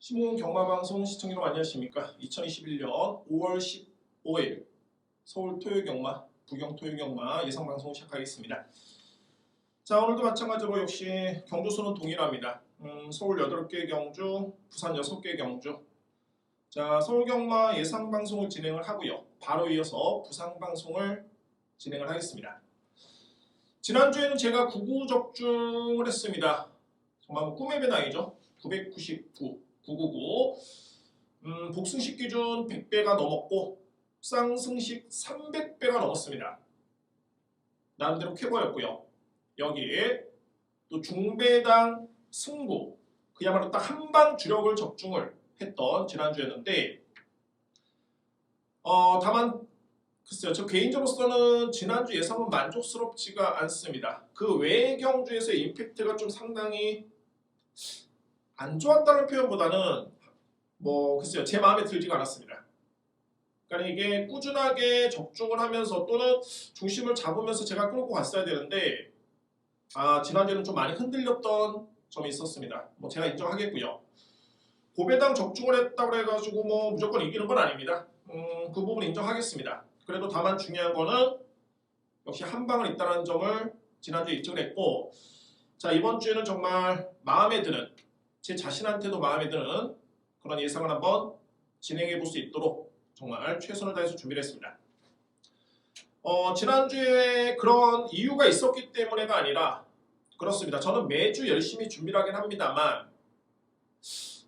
신문 경마방송 시청자 여러분 안녕하십니까. 2021년 5월 15일 서울 토요경마, 부경 토요경마 예상방송 시작하겠습니다. 자, 오늘도 마찬가지로 역시 경주수는 동일합니다. 서울 8개 경주, 부산 6개 경주. 자, 서울경마 예상방송을 진행을 하고요. 바로 이어서 부산방송을 진행을 하겠습니다. 지난주에는 제가 99 적중을 했습니다. 정말 꿈의 배당이죠. 999, 999. 복승식 기준 100배가 넘었고 쌍승식 300배가 넘었습니다. 나름대로 쾌거였고요. 여기에 또 중배당 승부, 그야말로 딱 한방 주력을 적중을 했던 지난주였는데 다만 글쎄요, 저 개인적으로서는 지난주 예상은 만족스럽지가 않습니다. 그 외의 경주에서의 임팩트가 좀 상당히 안 좋았다는 표현보다는 글쎄요, 제 마음에 들지가 않았습니다. 그러니까 이게 꾸준하게 적중을 하면서 또는 중심을 잡으면서 제가 끌고 갔어야 되는데 지난주에는 좀 많이 흔들렸던 점이 있었습니다. 제가 인정하겠고요. 고배당 적중을 했다고 해가지고 무조건 이기는 건 아닙니다. 그 부분 인정하겠습니다. 그래도 다만 중요한 거는 역시 한 방은 있다는 점을 지난주에 입증을 했고, 자, 이번 주에는 정말 마음에 드는, 제 자신한테도 마음에 드는 그런 예상을 한번 진행해 볼 수 있도록 정말 최선을 다해서 준비를 했습니다. 지난주에 그런 이유가 있었기 때문에가 아니라 그렇습니다. 저는 매주 열심히 준비를 하긴 합니다만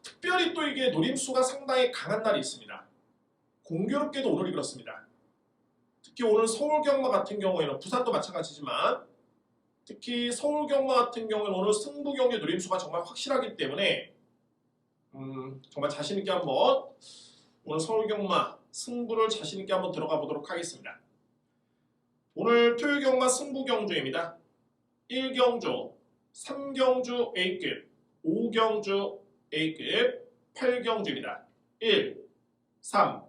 특별히 또 이게 노림수가 상당히 강한 날이 있습니다. 공교롭게도 오늘이 그렇습니다. 특히 오늘 서울경마 같은 경우에는 부산도 마찬가지지만 특히 서울경마 같은 경우에는 오늘 승부 경기 노림수가 정말 확실하기 때문에 정말 자신있게 한번 오늘 서울경마 승부를 자신있게 한번 들어가 보도록 하겠습니다. 오늘 토요경마 승부 경주입니다. 1경주, 3경주 A급, 5경주 A급, 8경주입니다. 1, 3,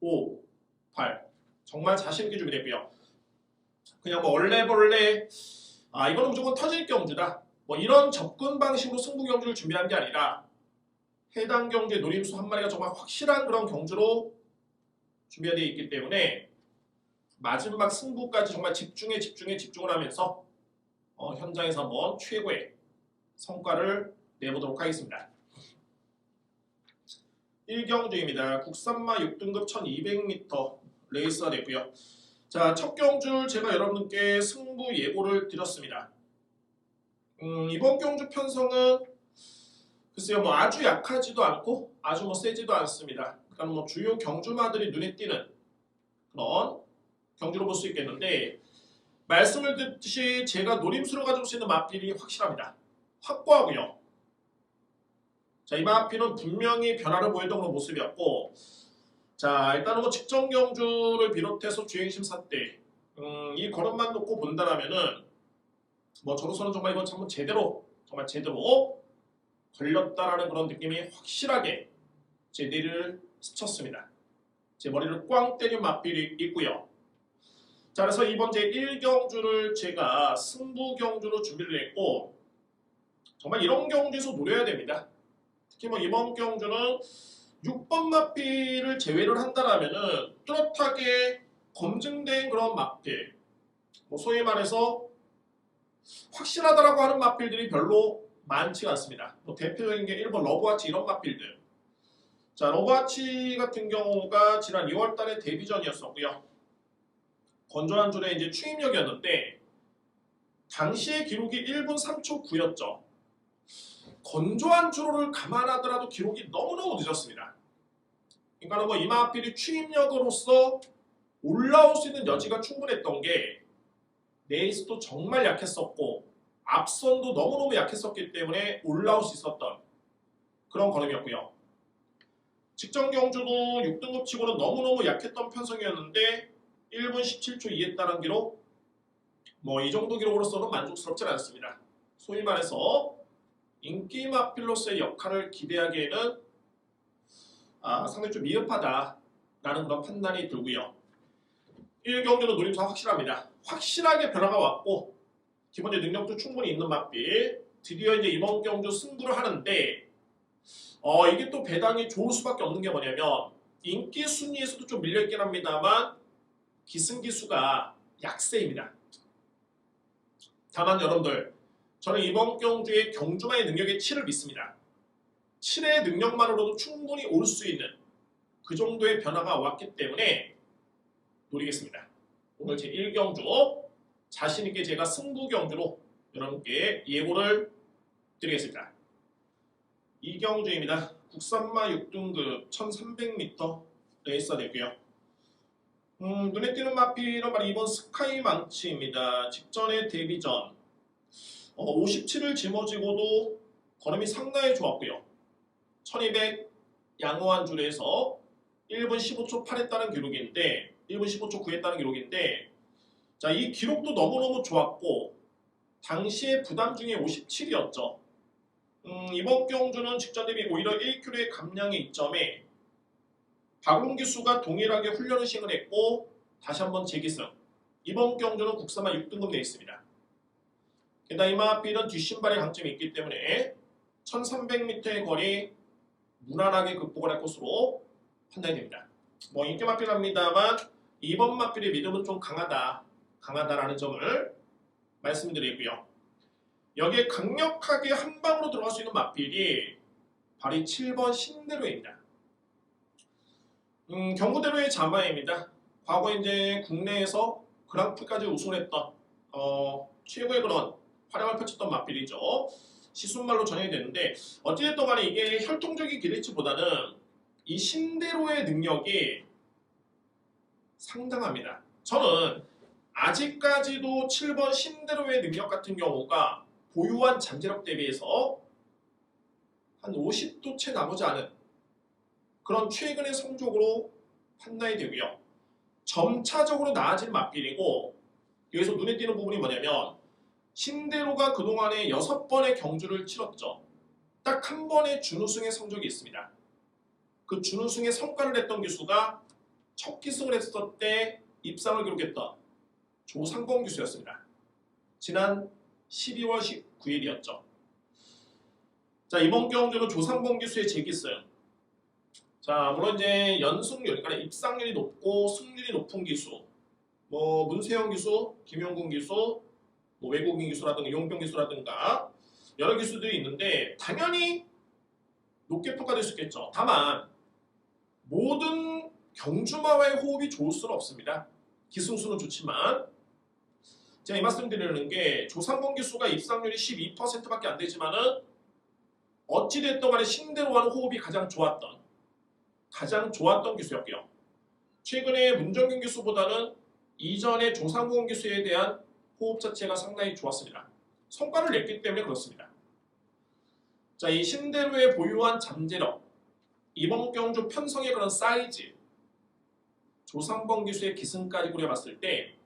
5, 8 정말 자신있게 준비됐고요. 그냥 얼레벌레 이거는 무조건 터질 경주다 이런 접근 방식으로 승부 경주를 준비한 게 아니라 해당 경주의 노림수 한 마리가 정말 확실한 그런 경주로 준비가 되어 있기 때문에 마지막 승부까지 정말 집중을 하면서 현장에서 한번 최고의 성과를 내보도록 하겠습니다. 1경주입니다. 국산마 6등급 1200m 레이스가 됐고요. 자, 첫 경주를 제가 여러분께 승부 예고를 드렸습니다. 이번 경주 편성은 글쎄요, 아주 약하지도 않고 아주 세지도 않습니다. 그러니까 주요 경주마들이 눈에 띄는 그런 경주로 볼 수 있겠는데, 말씀을 듣듯이 제가 노림수를 가지고 수 있는 마필이 확실합니다. 확고하고요. 자, 이 마필은 분명히 변화를 보였던 그런 모습이었고, 자, 일단은 직전 경주를 비롯해서 주행심사 때 이 걸음만 놓고 본다라면은 저로서는 정말 이번 참은 제대로 걸렸다라는 그런 느낌이 확실하게 제 뇌를 스쳤습니다. 제 머리를 꽝 때린 맛필이 있고요. 자, 그래서 이번 제 1경주를 제가 승부 경주로 준비를 했고, 정말 이런 경주에서 노려야 됩니다. 특히 이번 경주는 6번 마필을 제외를 한다라면은 뚜렷하게 검증된 그런 마필, 소위 말해서 확실하다라고 하는 마필들이 별로 많지가 않습니다. 대표적인 게 1번 러브와치 이런 마필들. 자, 러브와치 같은 경우가 지난 2월달에 데뷔전이었었고요. 건조한 줄에 이제 추임력이었는데 당시의 기록이 1분 3초 9였죠. 건조한 주로를 감안하더라도 기록이 너무너무 늦었습니다. 그러니까 이 마필이 추임력으로서 올라올 수 있는 여지가 충분했던 게 레이스도 정말 약했었고 앞선도 너무너무 약했었기 때문에 올라올 수 있었던 그런 걸음이었고요. 직전 경주도 6등급 치고는 너무너무 약했던 편성이었는데 1분 17초 이했다는 기록, 이 정도 기록으로서는 만족스럽지 않습니다. 소위 말해서 인기 마필로서의 역할을 기대하기에는 상당히 좀 미흡하다라는 그런 판단이 들고요. 1경주는 노림수 확실합니다. 확실하게 변화가 왔고 기본적인 능력도 충분히 있는 마필, 드디어 이제 이번 경주 승부를 하는데 이게 또 배당이 좋을 수밖에 없는 게 뭐냐면 인기 순위에서도 좀 밀려있긴 합니다만 기승기수가 약세입니다. 다만 여러분들 저는 이번 경주에 경주마의 능력의 7을 믿습니다. 7의 능력만으로도 충분히 올 수 있는 그 정도의 변화가 왔기 때문에 노리겠습니다. 오늘 제 1경주 자신있게 제가 승부 경주로 여러분께 예고를 드리겠습니다. 2경주입니다. 국산마 6등급 1300m 레이스가 되고요. 눈에 띄는 마필은 바로 이번 스카이 망치입니다. 직전의 데뷔전 57을 짊어지고도 걸음이 상당히 좋았고요. 1200 양호한 줄에서 1분 15초 8했다는 기록인데 1분 15초 9했다는 기록인데 자, 이 기록도 너무너무 좋았고 당시에 부담 중에 57이었죠. 이번 경주는 직전 대비 오히려 1kg의 감량의 이점에 박웅 기수가 동일하게 훈련을 시행했고 다시 한번 재기승. 이번 경주는 국산마 6등급 되어 있습니다. 게다가 이 마필은 뒷신발의 강점이 있기 때문에 1300m의 거리 무난하게 극복을 할 것으로 판단이 됩니다. 뭐 인기 마필합니다만 이번 마필의 믿음은 좀 강하다라는 점을 말씀드리고요. 여기에 강력하게 한 방으로 들어갈 수 있는 마필이 바로 이 7번 신대로입니다. 경구대로의 자마입니다. 과거 이제 국내에서 그랑프리까지 우승했던 최고의 그런 활약을 펼쳤던 마필이죠. 시순말로 전형이 되는데 어찌됐든 간에 이게 혈통적인 기대치보다는 이 신대로의 능력이 상당합니다. 저는 아직까지도 7번 신대로의 능력 같은 경우가 보유한 잠재력 대비해서 한 50도 채 나오지 않은 그런 최근의 성적으로 판단이 되고요. 점차적으로 나아진 마필이고 여기서 눈에 띄는 부분이 뭐냐면 신대로가 그동안에 6번의 경주를 치렀죠. 딱 한 번의 준우승의 성적이 있습니다. 그 준우승의 성과를 냈던 기수가 첫 기승을 했을 때 입상을 기록했던 조상범 기수였습니다. 지난 12월 19일이었죠. 자, 이번 경주는 조상범 기수의 재기승. 자, 물론 이제 연승률, 그러니까 입상률이 높고 승률이 높은 기수, 뭐 문세영 기수, 김용근 기수, 뭐 외국인 기수라든가 용병 기수라든가 여러 기수들이 있는데 당연히 높게 평가될 수 있겠죠. 다만 모든 경주마와의 호흡이 좋을 수는 없습니다. 기승수는 좋지만 제가 이 말씀 드리는 게 조상범 기수가 입상률이 12%밖에 안 되지만은 어찌됐든 간에 신대로와는 호흡이 가장 좋았던 기수였고요. 최근에 문정균 기수보다는 이전의 조상범 기수에 대한 호흡 자체가 상당히 좋았습니다. 성과를 냈기 때문에 그렇습니다. 자, 이 신대로의 보유한 잠재력, 이번 경주 편성의 그런 사이즈, 조상범 기수의 기승까지 고려봤을 때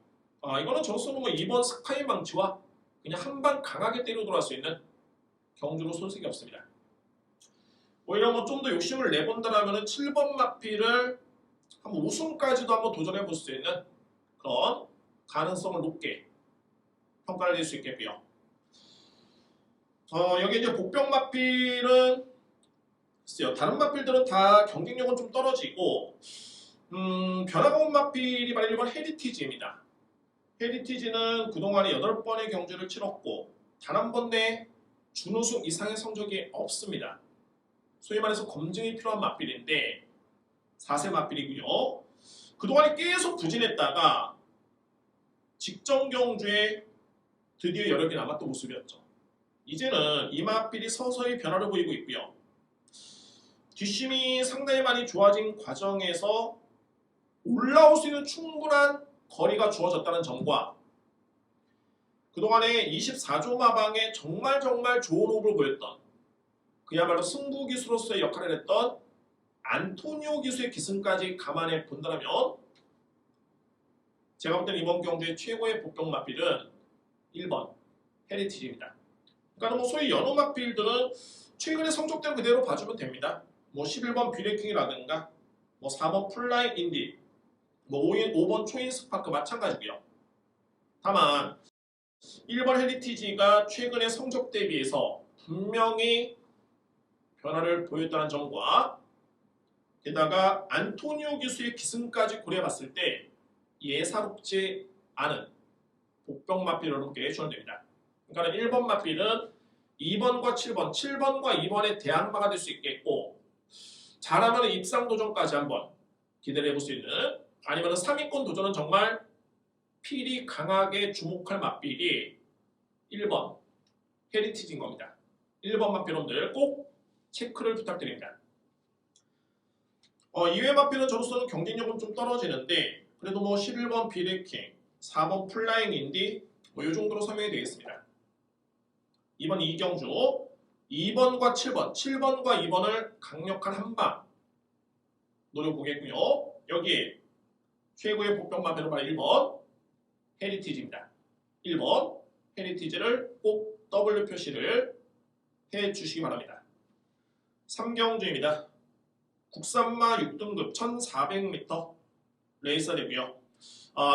이거는 저로서는 뭐 이번 스카이 망치와 그냥 한 방 강하게 때려 들어갈 수 있는 경주로 손색이 없습니다. 오히려 뭐 좀 더 욕심을 내본다라면 7번 마필을 한번 우승까지도 한번 도전해 볼 수 있는 그런 가능성을 높게 평가를 낼 수 있겠고요. 여기 이제 복병 마필은 글쎄요, 다른 마필들은 다 경쟁력은 좀 떨어지고 변화가 온 마필이 바로 1번 헤리티지입니다. 헤리티지는 그동안에 8번의 경주를 치렀고 단 한 번 내 준우승 이상의 성적이 없습니다. 소위 말해서 검증이 필요한 마필인데 4세 마필이고요. 그동안에 계속 부진했다가 직전 경주에 드디어 여력이 남았던 모습이었죠. 이제는 이 마필이 서서히 변화를 보이고 있고요. 뒷심이 상당히 많이 좋아진 과정에서 올라올 수 있는 충분한 거리가 주어졌다는 점과 그동안에 24조 마방에 정말 좋은 호흡을 보였던 그야말로 승부 기수로서의 역할을 했던 안토니오 기수의 기승까지 감안해 본다면 제가 볼 때는 이번 경주의 최고의 복병 마필은 1번 헤리티지입니다. 그러니까 뭐 소위 연호 마필들은 최근의 성적대로 그대로 봐주면 됩니다. 뭐 11번 뷰레킹이라든가 뭐 4번 플라잉 인디, 뭐 5번 초인 스파크 마찬가지고요. 다만 1번 헤리티지가 최근의 성적 대비해서 분명히 변화를 보였다는 점과 게다가 안토니오 기수의 기승까지 고려해봤을 때 예사롭지 않은 복병 마필을 이렇게 주장됩니다. 그러니까 1번 마필은 2번과 7번, 7번과 2번의 대항마가 될 수 있겠고 잘하면 입상 도전까지 한번 기대를 해볼 수 있는 아니면 3위권 도전은 정말 필이 강하게 주목할 마필이 1번 헤리티지인 겁니다. 1번 마필놈들 꼭 체크를 부탁드립니다. 이외 마필은 저로서는 경쟁력은 좀 떨어지는데 그래도 뭐 11번 비레킹, 4번 플라잉 인디 뭐 이 정도로 설명이 되겠습니다. 2번 이경주, 2번과 7번, 7번과 2번을 강력한 한방 노려보겠고요. 여기 최고의 복병 마필은 바로 1번 헤리티지입니다. 1번 헤리티지를 꼭 W 표시를 해주시기 바랍니다. 3경주입니다. 국산마 6등급 1400m 레이서 되고요.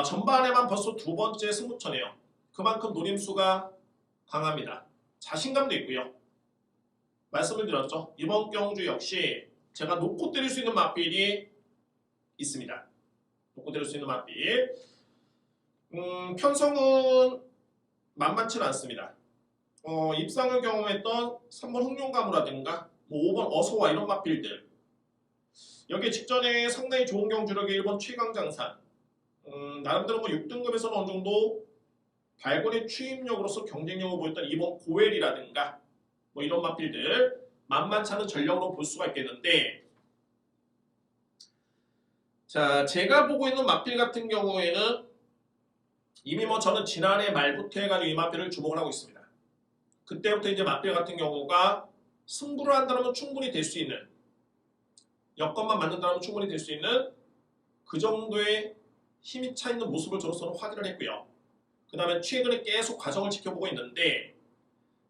전반에만 벌써 두 번째 승부처네요. 그만큼 노림수가 강합니다. 자신감도 있고요. 말씀을 드렸죠. 이번 경주 역시 제가 놓고 때릴 수 있는 마필이 있습니다. 놓고 때릴 수 있는 마필. 편성은 만만치 않습니다. 입상을 경험했던 3번 흥룡가무라든가 뭐 5번 어서와 이런 마필들 여기 직전에 상당히 좋은 경주력의 1번 최강장산 나름대로 뭐 6등급에서는 어느 정도 발권의 추임력으로서 경쟁력을 보였던 2번 고엘이라든가 뭐 이런 마필들 만만치 않은 전력으로 볼 수가 있겠는데 자 제가 보고 있는 마필 같은 경우에는 이미 뭐 저는 지난해 말부터 해가지고 이 마필을 주목을 하고 있습니다. 그때부터 이제 마필 같은 경우가 승부를 한다면 충분히 될 수 있는 여건만 맞는다면 충분히 될 수 있는 그 정도의 힘이 차 있는 모습을 저로서는 확인을 했고요. 그 다음에 최근에 계속 과정을 지켜보고 있는데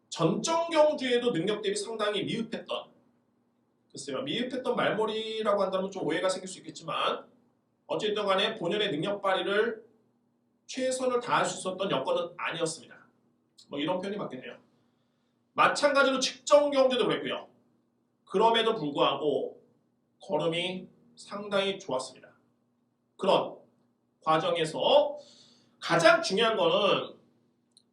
전정 경주에도 능력 대비 상당히 미흡했던 글쎄요 미흡했던 말머리라고 한다면 좀 오해가 생길 수 있겠지만 어쨌든 간에 본연의 능력 발휘를 최선을 다할 수 있었던 여건은 아니었습니다. 뭐 이런 표현이 맞겠네요. 마찬가지로 직전 경주도 그랬고요. 그럼에도 불구하고 걸음이 상당히 좋았습니다. 그런 과정에서 가장 중요한 거는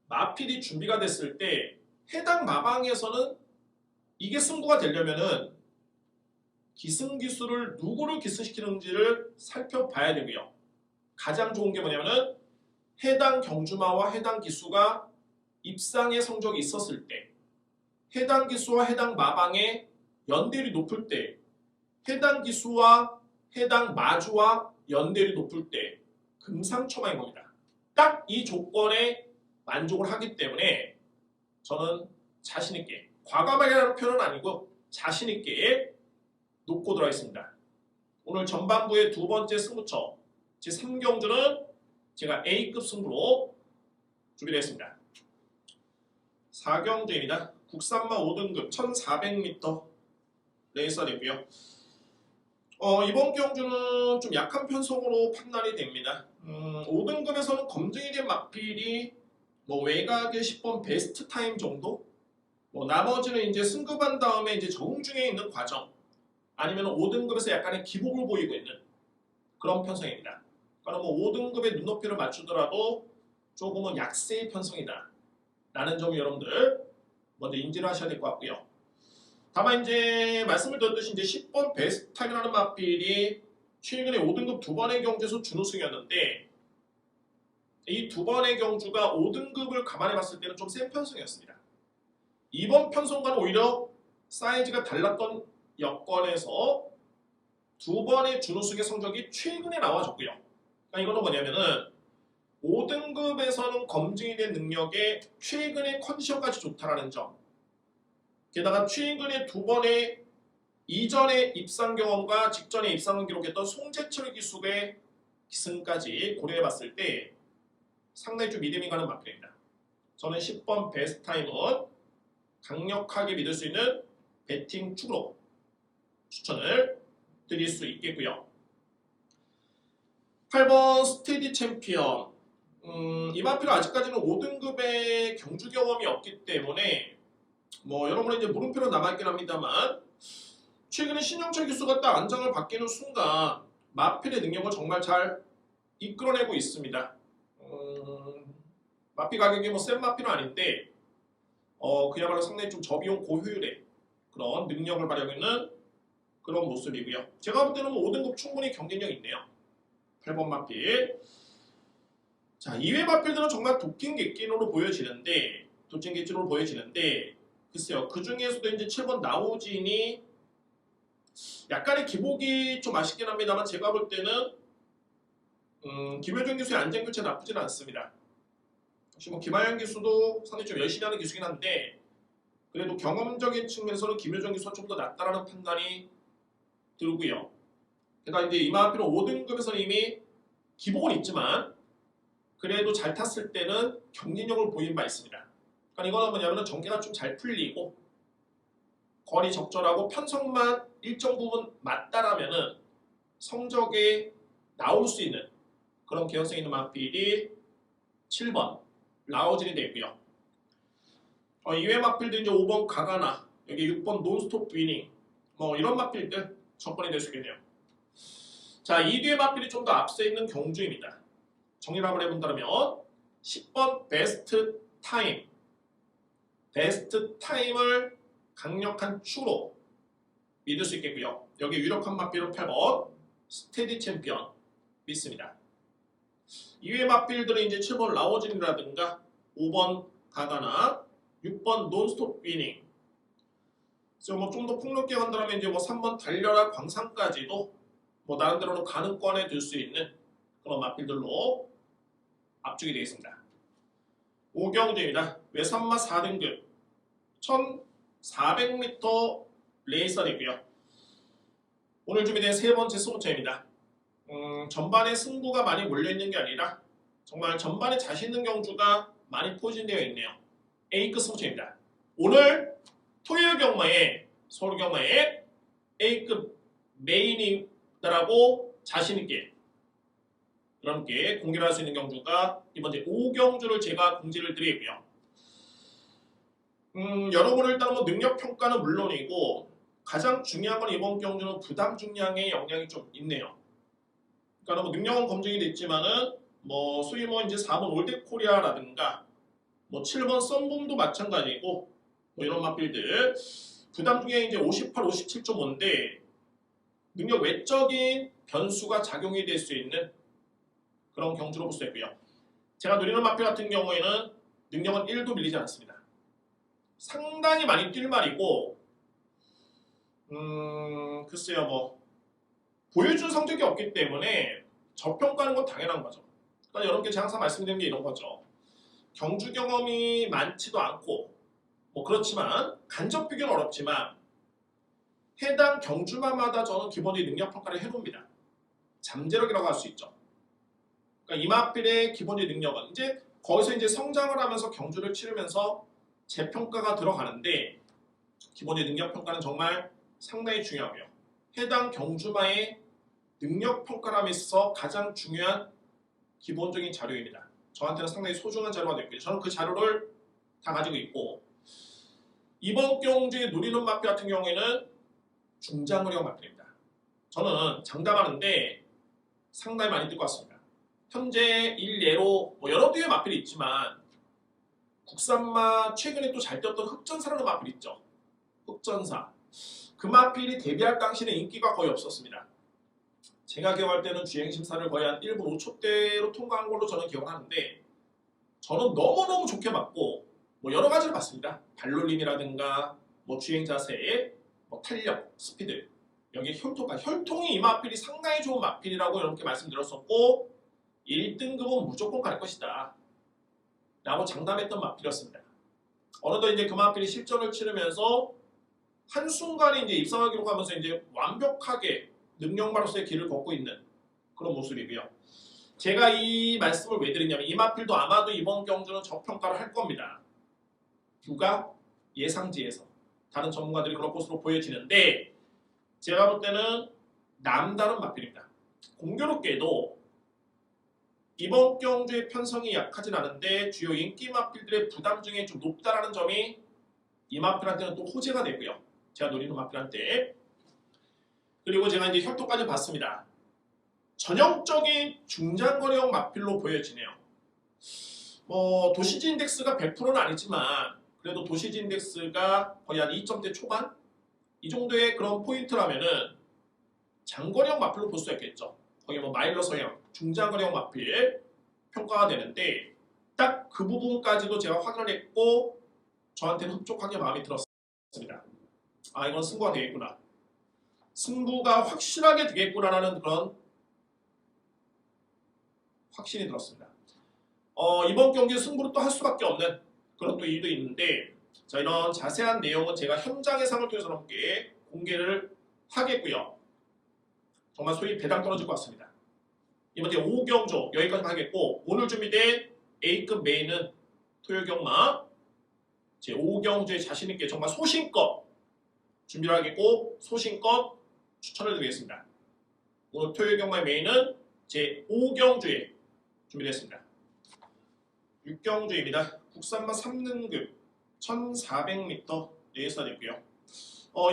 마필이 준비가 됐을 때 해당 마방에서는 이게 승부가 되려면은 기승기수를 누구를 기승시키는지를 살펴봐야 되고요. 가장 좋은 게 뭐냐면은 해당 경주마와 해당 기수가 입상의 성적이 있었을 때 해당 기수와 해당 마방의 연대율이 높을 때 해당 기수와 해당 마주와 연대율이 높을 때 금상첨화인 겁니다. 딱 이 조건에 만족을 하기 때문에 저는 자신있게 과감하게라는 표현은 아니고 자신있게 놓고 들어가 있습니다. 오늘 전반부의 두 번째 승부처 제3경주는 제가 A급 승부로 준비되어 있습니다. 4경주입니다. 국산마 5등급 1400m 레이서 되고요. 이번 경주는 좀 약한 편성으로 판단이 됩니다. 5등급에서는 검증이 된 마필이 뭐 외곽의 10번 베스트 타임 정도? 뭐 나머지는 이제 승급한 다음에 이제 적응 중에 있는 과정 아니면 5등급에서 약간의 기복을 보이고 있는 그런 편성입니다. 그러니까 뭐 5등급의 눈높이를 맞추더라도 조금은 약세의 편성이다 라는 점을 여러분들 먼저 인지를 하셔야 될 것 같고요. 다만 이제 말씀을 드렸듯이 이제 10번 베스트 타임이라는 마필이 최근에 5등급 두 번의 경주에서 준우승이었는데 이 두 번의 경주가 5등급을 감안해 봤을 때는 좀 센 편성이었습니다. 이번 편성과는 오히려 사이즈가 달랐던 여건에서 두 번의 준우승의 성적이 최근에 나와졌고요. 그러니까 이거는 뭐냐면은 5등급에서는 검증이 된 능력에 최근의 컨디션까지 좋다라는 점 게다가 최근에 두 번의 이전의 입상 경험과 직전에 입상을 기록했던 송재철 기수의 기승까지 고려해봤을 때 상당히 좀 믿음이 가는 마필입니다. 저는 10번 베스트 타임은 강력하게 믿을 수 있는 배팅 축으로 추천을 드릴 수 있겠고요. 8번 스테디 챔피언 이 마필은 아직까지는 5등급의 경주 경험이 없기 때문에 뭐 여러분은 이제 물음표로 남아있긴 합니다만 최근에 신영철 기수가 딱 안장을 바뀌는 순간 마필의 능력을 정말 잘 이끌어내고 있습니다. 마필 가격이 뭐 센 마필은 아닌데 그야말로 상당히 좀 저비용 고효율의 그런 능력을 발휘하고 있는 그런 모습이고요. 제가 볼 때는 뭐 5등급 충분히 경쟁력 있네요. 8번 마필. 자, 2회 마필들은 정말 도끼객진으로 보여지는데 글쎄요. 그 중에서도 이제 7번 나오진이 약간의 기복이 좀 아쉽긴 합니다만 제가 볼 때는 김효정 기수의 안전교체 나쁘진 않습니다. 역시 뭐 김하영 기수도 상당히 좀 열심히 하는 기수긴 한데 그래도 경험적인 측면에서는 김효정 기수가 좀 더 낫다라는 판단이 들고요. 게다가 이제 이마필은 5등급에서는 이미 기복은 있지만 그래도 잘 탔을 때는 경쟁력을 보인 바 있습니다. 그러니까 이거는 뭐냐면은 전개가 좀 잘 풀리고 거리 적절하고 편성만 일정 부분 맞다라면은 성적에 나올 수 있는 그런 개연성 있는 마필이 7번 라오진이 되고요. 이외 마필도 이제 5번 가가나, 여기 6번 논스톱 위닝, 뭐 이런 마필들 접근이 될 수 있겠네요. 자, 이 뒤에 마필이 좀 더 앞서 있는 경주입니다. 정리를 한번 해본다면 10번 베스트 타임, 베스트 타임을 강력한 축으로 믿을 수 있겠고요. 여기 유력한 마필은 8번 스테디 챔피언 믿습니다. 이외의 마필들은 이제 7번 라오진이라든가 5번 가가나 6번 논스톱 위닝. 뭐 좀 더 폭넓게 간다면 이제 뭐 3번 달려라 광산까지도 뭐 나름대로는 가능권에 들 수 있는 그런 마필들로 압축이 되겠습니다. 오경주입니다. 외산마 4등급 1400m 레이서이고요. 오늘 준비된 세 번째 스포츠입니다. 전반에 승부가 많이 몰려있는 게 아니라 정말 전반에 자신 있는 경주가 많이 포진되어 있네요. A급 스포츠입니다. 오늘 토요일 경마에 서울 경마에 A급 메인이라고 자신있게 여러분께 공개를 할 수 있는 경주가 이번 주 5경주를 제가 공지를 드리고요. 여러분을 일단 뭐 능력 평가는 물론이고 가장 중요한 건 이번 경주는 부담 중량의 영향이 좀 있네요. 그러니까 뭐 능력은 검증이 됐지만은 뭐 소위 뭐 이제 4번 올드코리아라든가 뭐 7번 썬붐도 마찬가지고 뭐 이런 마필들 부담 중량이 이제 58, 57.5인데 능력 외적인 변수가 작용이 될 수 있는 그런 경주로 볼 수 있고요. 제가 노리는 마필 같은 경우에는 능력은 1도 밀리지 않습니다. 상당히 많이 뛸 말이고 글쎄요 뭐 보여준 성적이 없기 때문에 저평가하는 건 당연한 거죠. 그러니까 여러분께 제가 항상 말씀드리는 게 이런 거죠. 경주 경험이 많지도 않고 뭐 그렇지만 간접 비교는 어렵지만 해당 경주마마다 저는 기본적인 능력 평가를 해봅니다. 잠재력이라고 할 수 있죠. 그러니까 이마필의 기본적인 능력은 이제 거기서 이제 성장을 하면서 경주를 치르면서 재평가가 들어가는데 기본적인 능력 평가는 정말 상당히 중요하고요. 해당 경주마의 능력 평가함에 있어서 가장 중요한 기본적인 자료입니다. 저한테는 상당히 소중한 자료가 됐고요. 저는 그 자료를 다 가지고 있고 이번 경주에 누리는 마필 같은 경우에는 중장거리형 마필입니다. 저는 장담하는데 상당히 많이 뜰 것 같습니다. 현재 일례로 뭐 여러 개의 마필이 있지만 국산마 최근에 또 잘 뛰었던 흑전사라는 마필이 있죠. 흑전사. 그 마필이 데뷔할 당시에는 인기가 거의 없었습니다. 제가 기억할 때는 주행심사를 거의 한 1분 5초대로 통과한 걸로 저는 기억하는데 저는 너무너무 좋게 봤고 뭐 여러 가지를 봤습니다. 발놀림이라든가 뭐 주행 자세, 뭐 탄력, 스피드 여기 혈통이 이 마필이 상당히 좋은 마필이라고 이렇게 말씀드렸었고 1등급은 무조건 갈 것이다 라고 장담했던 마필이었습니다. 어느덧 이제 그 마필이 실전을 치르면서 한순간에 이제 입상하기로 가면서 이제 완벽하게 능력마로서의 길을 걷고 있는 그런 모습이고요. 제가 이 말씀을 왜 드리냐면 이 마필도 아마도 이번 경주는 저평가를 할 겁니다. 누가? 예상지에서. 다른 전문가들이 그런 것으로 보여지는데 제가 볼 때는 남다른 마필입니다. 공교롭게도 이번 경주의 편성이 약하진 않은데 주요 인기 마필들의 부담 중에 좀 높다라는 점이 이 마필한테는 또 호재가 되고요. 제가 노리는 마필한테. 그리고 제가 이제 혈토까지 봤습니다. 전형적인 중장거리형 마필로 보여지네요. 뭐 도시지 인덱스가 100%는 아니지만 그래도 도시지 인덱스가 거의 한 2점대 초반? 이 정도의 그런 포인트라면은 장거리형 마필로 볼 수 있겠죠. 거의 뭐 마일러 서형, 중장거리형 마필 평가가 되는데 딱 그 부분까지도 제가 확인을 했고 저한테는 흡족하게 마음이 들었습니다. 아, 이건 승부가 되겠구나. 승부가 확실하게 되겠구나라는 그런 확신이 들었습니다. 이번 경기 승부를 또 할 수밖에 없는 그런 또 이유도 있는데, 자, 이런 자세한 내용은 제가 현장 예상을 통해서 함께 공개를 하겠고요. 정말 소위 배당 떨어질 것 같습니다. 이번 주 5경주 여기까지 하겠고, 오늘 준비된 A급 메인은 토요경마 제 5경주에 자신있게 정말 소신껏 준비를 하겠고 소신껏 추천을 드리겠습니다. 오늘 토요경마의 메인은 제 5경주에 준비됐습니다. 6경주입니다. 국산마 3등급 1400m 레이스가 됐고요.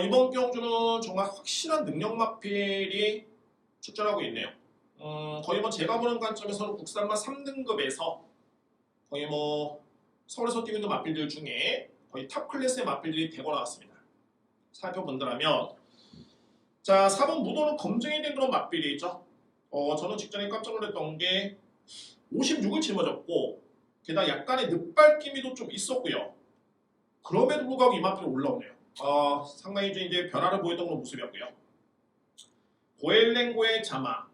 이번 경주는 정말 확실한 능력 마필이 출전하고 있네요. 거의 뭐 제가 보는 관점에서는 국산마 3등급에서 거의 뭐 서울에서 뛰고 있는 마필들 중에 거의 탑 클래스의 마필들이 되고 나왔습니다. 살펴본다면 자, 4번 무도는 검증이 된 그런 마필이 있죠. 저는 직전에 깜짝 놀랐던 게 56을 짊어졌고 게다가 약간의 늦발기미도 좀 있었고요. 그럼에도 불구하고 이 마필이 올라오네요. 상당히 좀 이제 변화를 보였던 그런 모습이었고요. 고엘랭고의 자마,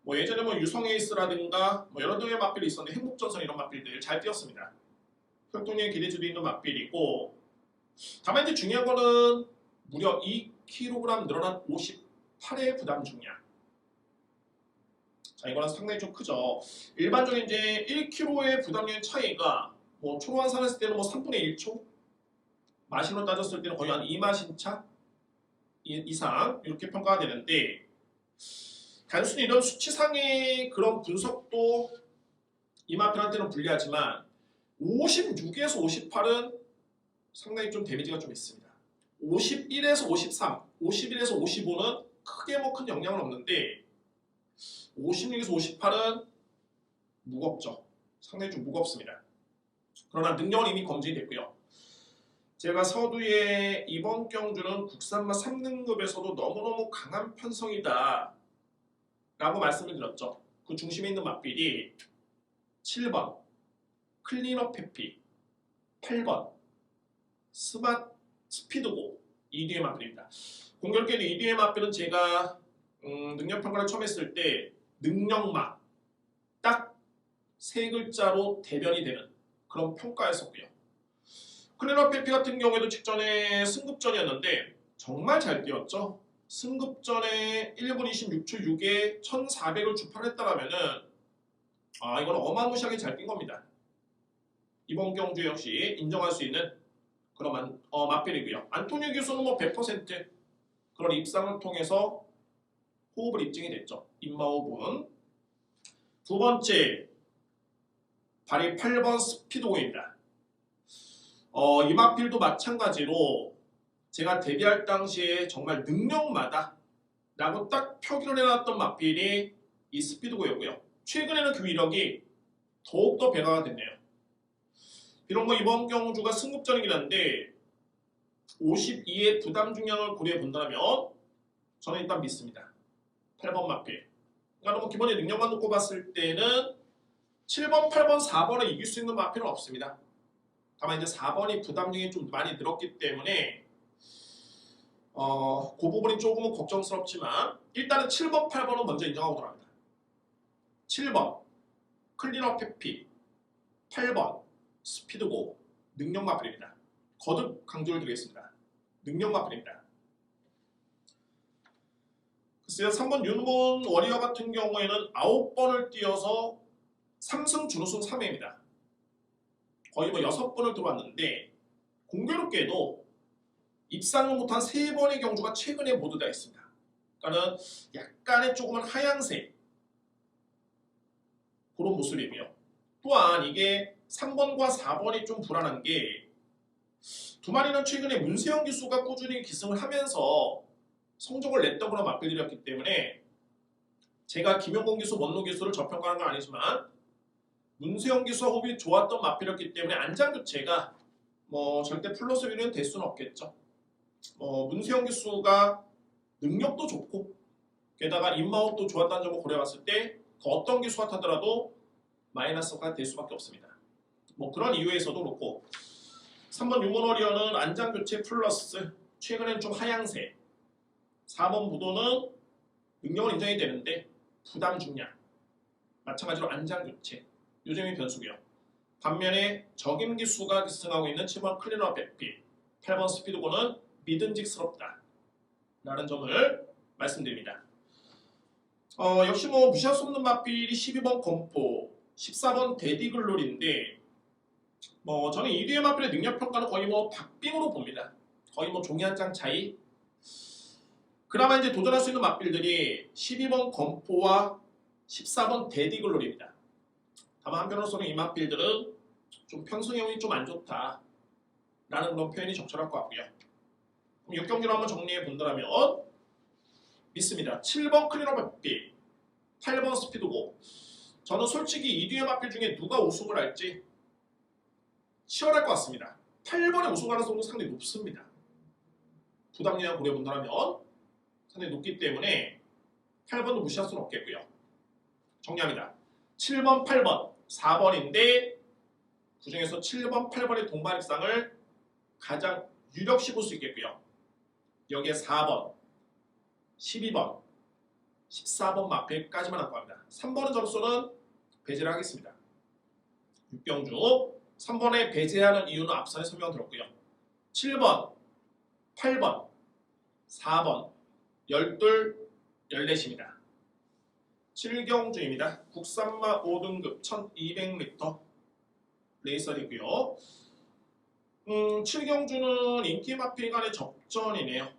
뭐 예전에 뭐 유성에이스라든가 뭐 여러 등의 마필이 있었는데 행복전선 이런 마필들 잘 뛰었습니다. 혈통량의 기대주도 있는 마필이고, 다만 이제 중요한 거는 무려 2kg 늘어난 58의 부담 중량. 자, 이거는 상당히 좀 크죠. 일반적인 이제 1kg의 부담량 차이가 뭐 초로한 산을 했을 때는 뭐 3분의 1초, 마신으로 따졌을 때는 거의 한 2마신차 이상 이렇게 평가가 되는데, 단순히 이런 수치상의 그런 분석도 이 마필한테는 불리하지만 56에서 58은 상당히 좀 데미지가 좀 있습니다. 51에서 53, 51에서 55는 크게 뭐 큰 영향은 없는데 56에서 58은 무겁죠. 상당히 좀 무겁습니다. 그러나 능력은 이미 검증이 됐고요. 제가 서두에 이번 경주는 국산마 3등급에서도 너무너무 강한 편성이다 라고 말씀을 드렸죠. 그 중심에 있는 마필이 7번 클린업 페피, 8번 스피드고 EDM 마필입니다. 공교롭게도 EDM 마필은 제가 능력평가를 처음 했을 때 능력마 딱 세 글자로 대변이 되는 그런 평가였었고요. 클린업 페피 같은 경우에도 직전에 승급전이었는데 정말 잘 뛰었죠. 승급전에 1분 26초 6에 1400을 주판했다라면은 이건 어마무시하게 잘 뛴 겁니다. 이번 경주 역시 인정할 수 있는 그런 마필이고요. 안토니오 교수는 뭐 100% 그런 입상을 통해서 호흡을 입증이 됐죠. 입마호흡은. 두 번째 발이 8번 스피드고입니다. 이 마필도 마찬가지로 제가 데뷔할 당시에 정말 능력마다 라고 딱 표기를 해놨던 마필이 이 스피드고였고요. 최근에는 그 위력이 더욱더 배가가 됐네요. 비록 뭐 이번 경주가 승급전이긴 한데 52의 부담 중량을 고려해 본다면 저는 일단 믿습니다. 8번 마필. 그러니까 뭐 기본의 능력만 놓고 봤을 때는 7번, 8번, 4번을 이길 수 있는 마필은 없습니다. 다만 이제 4번이 부담량이 좀 많이 늘었기 때문에 그 부분이 조금은 걱정스럽지만 일단은 7번, 8번은 먼저 인정하고 들어갑니다. 7번 클린업 페피, 8번 스피드고 능력 마필입니다. 거듭 강조를 드리겠습니다. 능력 마필입니다. 글쎄요, 3번 윤문 워리어 같은 경우에는 9번을 뛰어서 3승 준우승 3회입니다. 거의 뭐 6번을 들어왔는데 공교롭게도 입상을 못한 3번의 경주가 최근에 모두 다 있습니다. 그러니까는 약간의 조금은 하향세 그런 모습이고요. 또한 이게 3번과 4번이 좀 불안한 게 두 마리는 최근에 문세영 기수가 꾸준히 기승을 하면서 성적을 냈던 그런 맞비들이었기 때문에 제가 김용곤 기수, 원로 기수를 저평가하는 건 아니지만 문세영 기수와 호흡이 좋았던 맞비였기 때문에 안장 교체가 뭐 절대 플러스 위는 될 수는 없겠죠. 문세영 기수가 능력도 좋고 게다가 입마업도 좋았다는 점을 고려해봤을 때 그 어떤 기수가 타더라도 마이너스가 될 수밖에 없습니다. 뭐 그런 이유에서도 그렇고 3번 유먼워리어는 안장 교체 플러스 최근엔 좀 하향세. 4번 부도는 능력은 인정이 되는데 부담 중량. 마찬가지로 안장 교체. 요점이 변수고요. 반면에 적임 기수가 기승하고 있는 7번 클리너 백피, 8번 스피드고는 믿음직스럽다 라는 점을 말씀드립니다. 역시 뭐 무시할 수 없는 맞빌이 12번 검포, 14번 데디글롤인데 뭐 저는 이 뒤의 맞빌의 능력 평가는 거의 뭐 박빙으로 봅니다. 거의 뭐 종이 한 장 차이. 그나마 이제 도전할 수 있는 맞빌들이 12번 검포와 14번 데디글롤입니다. 다만 한편으로서는 이 맞빌들은 좀 편승형이 좀 안 좋다 라는 그런 표현이 적절할 것 같고요. 그럼 6경기로 한번 정리해 본다면 믿습니다. 7번 클리너 맞빌, 8번 스피드고. 저는 솔직히 이 뒤의 맞빌 중에 누가 우승을 할지 치열할 것 같습니다. 8번의 우승 가능성도 상당히 높습니다. 부담량 고려 본다면 상당히 높기 때문에 8번도 무시할 수는 없겠고요. 정리합니다. 7번, 8번, 4번인데 그 중에서 7번, 8번의 동반 입상을 가장 유력시 볼 수 있겠고요. 여기에 4번, 12번, 14번 맞배까지만 확보합니다. 3번은 점수는 배제를 하겠습니다. 6경주 3번에 배제하는 이유는 앞선에 설명드렸고요. 7번, 8번, 4번, 12, 14입니다. 7경주입니다. 국산마 5등급 1200m 레이서이고요. 7경주는 인기 마필 간의 접전이네요.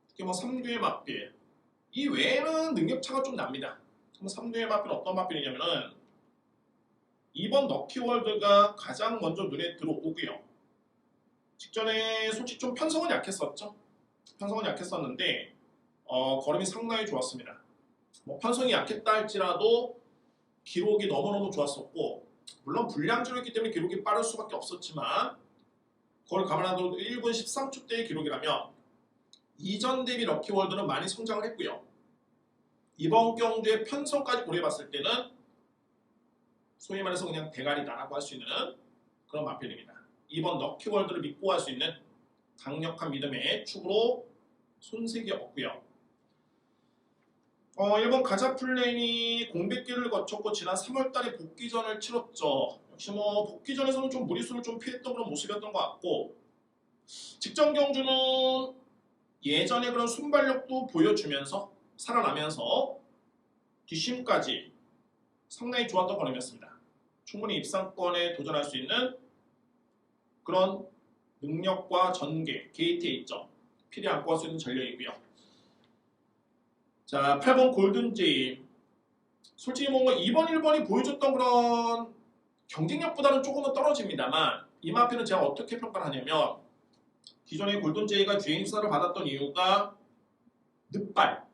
특히 뭐 3교의 마필. 이 외에는 능력차가 좀 납니다. 3교의 마필은 어떤 마필이냐면은 2번 럭키월드가 가장 먼저 눈에 들어오고요. 직전에 솔직히 좀 편성은 약했었죠. 편성은 약했었는데 걸음이 상당히 좋았습니다. 뭐 편성이 약했다 할지라도 기록이 너무너무 좋았었고 물론 불량주였기 때문에 기록이 빠를 수밖에 없었지만 그걸 감안하도 1분 13초대의 기록이라면 이전 대비 럭키월드는 많이 성장을 했고요. 이번 경주의 편성까지 고려해봤을 때는 소위 말해서 그냥 대가리다라고 할 수 있는 그런 마필입니다. 이번 럭키월드를 믿고 할 수 있는 강력한 믿음의 축으로 손색이 없고요. 1번 가자플랜이 공백기를 거쳤고 지난 3월달에 복귀전을 치렀죠. 역시 뭐 복귀전에서는 좀 무리수를 좀 피했던 그런 모습이었던 것 같고 직전 경주는 예전의 그런 순발력도 보여주면서 살아나면서 뒷심까지 상당히 좋았던 걸음이었습니다. 충분히 입상권에 도전할 수 있는 그런 능력과 전개, 게이트에 있죠. 필히 안고 갈 수 있는 전력이고요. 자, 8번 골든제임. 솔직히 뭔가 2번, 1번이 보여줬던 그런 경쟁력보다는 조금은 떨어집니다만 이 마필은 제가 어떻게 평가를 하냐면 기존의 골든제이가 주행사를 받았던 이유가 늑발,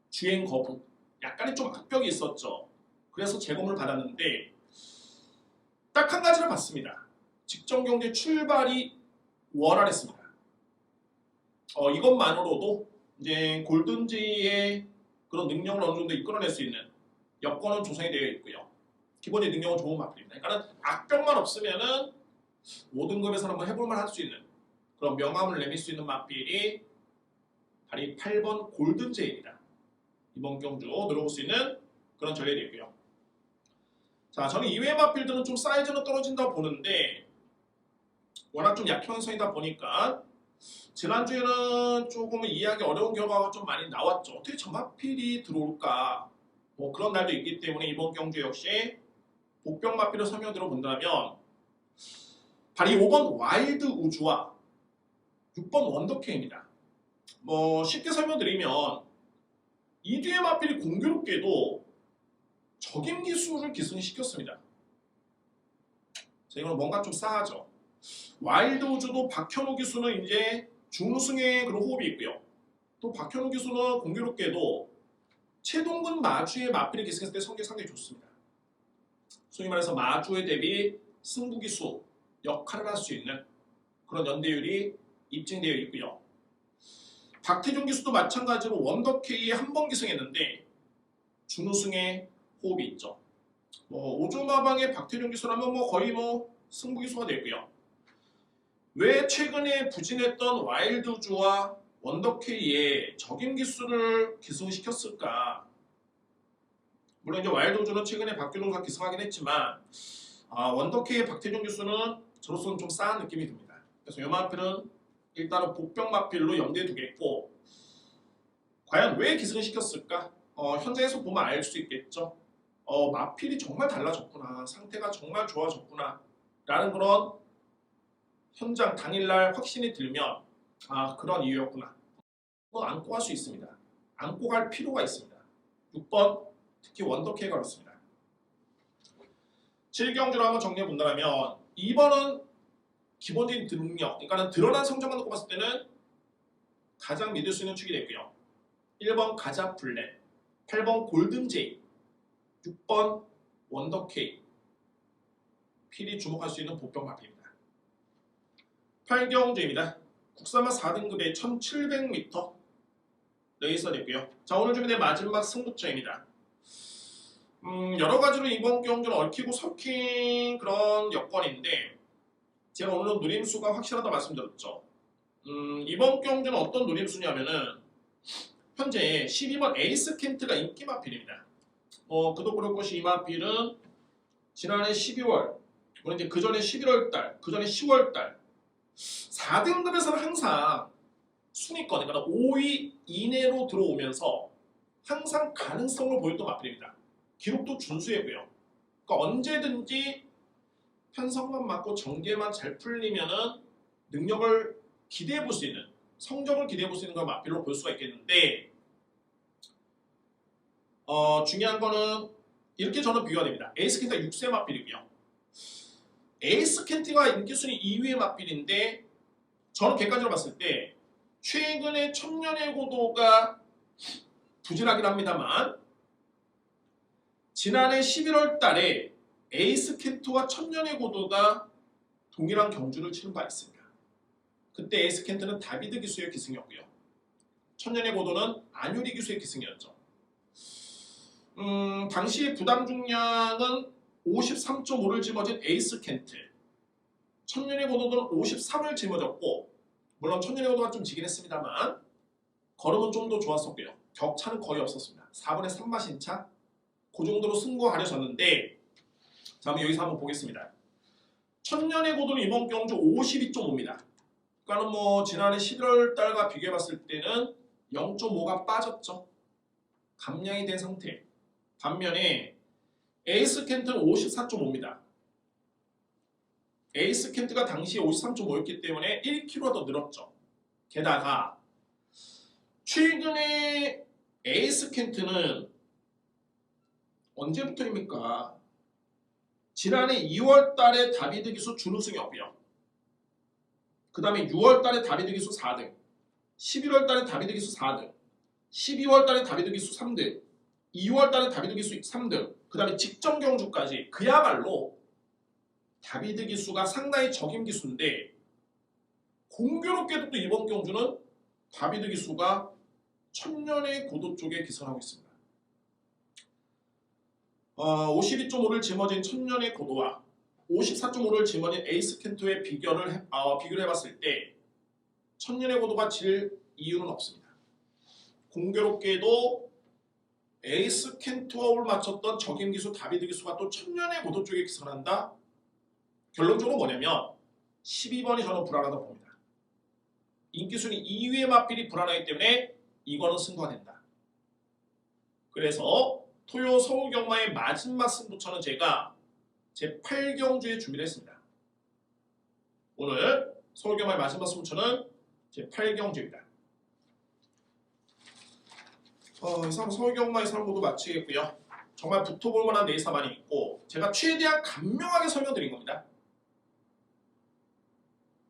주행 거부, 약간의 좀 악벽이 있었죠. 그래서 재검을 받았는데 딱 한 가지를 봤습니다. 직전 경기 출발이 원활했습니다. 이것만으로도 이제 골든제이의 그런 능력을 어느 정도 이끌어낼 수 있는 여건은 조성이 되어 있고요. 기본의 능력은 좋은 마필입니다. 그러니까 악병만 없으면은 5등급에서 한번 해볼만 할 수 있는 그런 명함을 내밀 수 있는 마필이 바로 8번 골든제이입니다. 이번 경주 들어올 수 있는 그런 전략이 있고요. 자, 저는 이외의 마필들은 좀 사이즈는 떨어진다고 보는데 워낙 좀 약한 형성이다 보니까 지난주에는 조금 이해하기 어려운 결과가 좀 많이 나왔죠. 어떻게 저 마필이 들어올까? 뭐 그런 날도 있기 때문에 이번 경주 역시 복병 마필을 설명드려 본다면 바로 5번 와일드 우주와 6번 원더케입니다. 뭐 쉽게 설명드리면 이 뒤의 마필이 공교롭게도 적임 기술을 기승시켰습니다. 자, 이건 뭔가 좀 싸하죠. 와일드 우즈도 박현우 기수는 이제 준우승의 그런 호흡이 있고요. 또 박현우 기수는 공교롭게도 최동근 마주의 마필이 기승했을 때 성적이 상당히 좋습니다. 소위 말해서 마주에 대비 승부 기수 역할을 할 수 있는 그런 연대율이 입증되어 있고요. 박태준 기수도 마찬가지로 원더K에 한 번 기승했는데 준우승의 호흡이 있죠. 오조마방의 박태준 기수라면 거의 승부 기수가 됐고요. 왜 최근에 부진했던 와일드우즈와 원더K에 적임 기수를 기승시켰을까? 물론 이제 와일드우즈는 최근에 박규동가 기승하긴 했지만 원더K의 박태준 기수는 저로서는 좀 싸한 느낌이 듭니다. 그래서 이 마필은 일단은 복병 마필로 염두에 두겠고, 과연 왜 기승을 시켰을까? 현장에서 보면 알 수 있겠죠. 마필이 정말 달라졌구나, 상태가 정말 좋아졌구나 라는 그런 현장 당일날 확신이 들면 그런 이유였구나, 안고 갈 수 있습니다. 안고 갈 필요가 있습니다. 6번 특히 원더K가 그렇습니다. 7경주로 한번 정리해 본다면 2번은 기본적인 능력, 그러니까 드러난 성적만 놓고 봤을 때는 가장 믿을 수 있는 축이 됐고요. 1번 가자 블랙, 8번 골든제이, 6번 원더K, 필히 주목할 수 있는 복병 마필입니다. 8경주입니다. 국산마 4등급의 1700m 레이서 됐고요. 자, 오늘 준비된 마지막 승부처입니다. 여러 가지로 이번 경주는 얽히고 섞인 그런 여건인데, 제가 오늘은 누림수가 확실하다 말씀드렸죠. 이번 경주는 어떤 누림수냐면은 현재 12번 에이스 켄트가 인기 마필입니다. 그도 그럴 것이 이 마필은 지난해 12월, 물론 이제 그 전에 11월달, 그 전에 10월달 4등급에서는 항상 순위권, 그러니까 5위 이내로 들어오면서 항상 가능성을 보였던 마필입니다. 기록도 준수했고요. 그러니까 언제든지 편성만 맞고 전개만 잘 풀리면은 능력을 기대해 볼 수 있는, 성적을 기대해 볼 수 있는 걸 마필로 볼 수가 있겠는데, 중요한 거는 이렇게 저는 비교가 됩니다. 에이스 켄트가 6세 마필이고요. 에이스 켄트가 인기순위 2위의 마필인데, 저는 객관적으로 봤을 때 최근에 천년의 고도가 부진하긴 합니다만, 지난해 11월 달에 에이스 켄트와 천년의 고도가 동일한 경주를 치른 바 있습니다. 그때 에이스 켄트는 다비드 기수의 기승이었고요. 천년의 고도는 안유리 기수의 기승이었죠. 당시 부담 중량은 53.5를 짊어진 에이스 켄트, 천년의 고도는 53을 짊어졌고, 물론 천년의 고도가 좀 지긴 했습니다만 걸음은 좀 더 좋았었고요. 격차는 거의 없었습니다. 4분의 3마신차, 그 정도로 승부하려졌는데, 자, 한번 여기서 한번 보겠습니다. 천년의 고도는 이번 경주 52.5입니다. 그러니까 지난해 11월 달과 비교해 봤을 때는 0.5가 빠졌죠. 감량이 된 상태. 반면에 에이스 켄트는 54.5입니다. 에이스 켄트가 당시에 53.5였기 때문에 1kg가 더 늘었죠. 게다가 최근에 에이스 켄트는 언제부터입니까? 지난해 2월 달에 다비드 기수 준우승이었고요. 그 다음에 6월 달에 다비드 기수 4등, 11월 달에 다비드 기수 4등, 12월 달에 다비드 기수 3등, 2월 달에 다비드 기수 3등, 그 다음에 직전 경주까지 그야말로 다비드 기수가 상당히 적임 기수인데, 공교롭게도 또 이번 경주는 다비드 기수가 천년의 고도 쪽에 기선하고 있습니다. 52.5를 짊어진 천년의 고도와 54.5를 짊어진 에이스 켄트의 비교를 해봤을 때 천년의 고도가 질 이유는 없습니다. 공교롭게도 에이스 켄트와 호흡을 맞췄던 적임 기수 다비드 기수가 또 천년의 고도 쪽에 기선한다? 결론적으로 뭐냐면 12번이 저는 불안하다고 봅니다. 인기순위 2위의 마필이 불안하기 때문에 이거는 승부가 된다. 그래서 토요 서울경마의 마지막 승부처는 제가 제 8경주에 준비를 했습니다. 오늘 서울경마의 마지막 승부처는 제 8경주입니다. 이상 서울경마의 사람 모두 마치겠고요. 정말 붙어볼 만한 레이서만이 있고 제가 최대한 간명하게 설명드린 겁니다.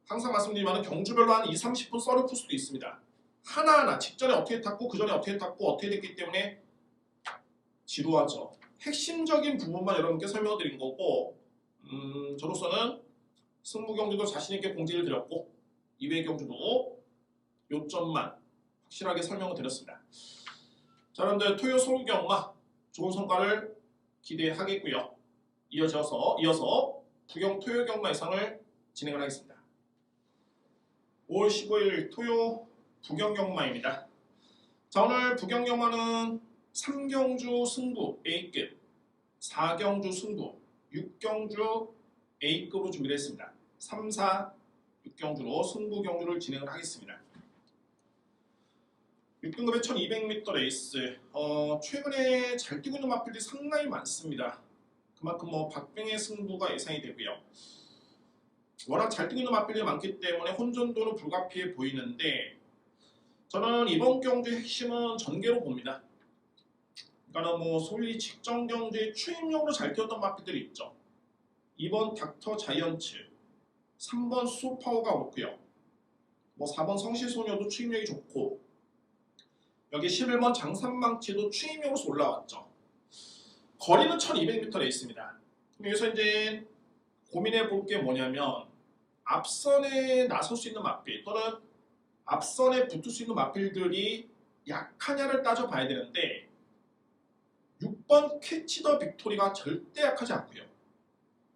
항상 말씀드리지만 경주별로 한 2, 30분 썰을 풀 수도 있습니다. 하나하나 직전에 어떻게 탔고 그 전에 어떻게 탔고 어떻게 됐기 때문에 지루하죠. 핵심적인 부분만 여러분께 설명을 드린 거고 저로서는 승부 경주도 자신있게 공지를 드렸고 이외의 경주도 요점만 확실하게 설명을 드렸습니다. 자, 여러분들 토요 소경마 좋은 성과를 기대하겠고요. 이어서 부경 토요 경마 예상을 진행을 하겠습니다. 5월 15일 토요 부경 경마입니다. 자, 오늘 부경 경마는 3경주 승부 A급, 4경주 승부, 6경주 A급으로 준비를 했습니다. 3, 4, 6경주로 승부 경주를 진행을 하겠습니다. 6등급의 1200m 레이스 최근에 잘 뛰고 있는 마필들이 상당히 많습니다. 그만큼 박빙의 승부가 예상이 되고요. 워낙 잘 뛰고 있는 마필들이 많기 때문에 혼전도는 불가피해 보이는데 저는 이번 경주의 핵심은 전개로 봅니다. 그러니까 소위 직전 경주의 추임용으로 잘 뛰었던 마필들이 있죠. 2번 닥터 자이언츠, 3번 수파워가 그렇고요. 4번 성실소녀도 추임력이 좋고 여기 11번 장산망치도 추임용으로서 올라왔죠. 거리는 1200m 레이스입니다. 여기서 이제 고민해 볼 게 뭐냐면 앞선에 나설 수 있는 마필 또는 앞선에 붙을 수 있는 마필들이 약하냐를 따져봐야 되는데 6번 캐치 더 빅토리가 절대 약하지 않고요.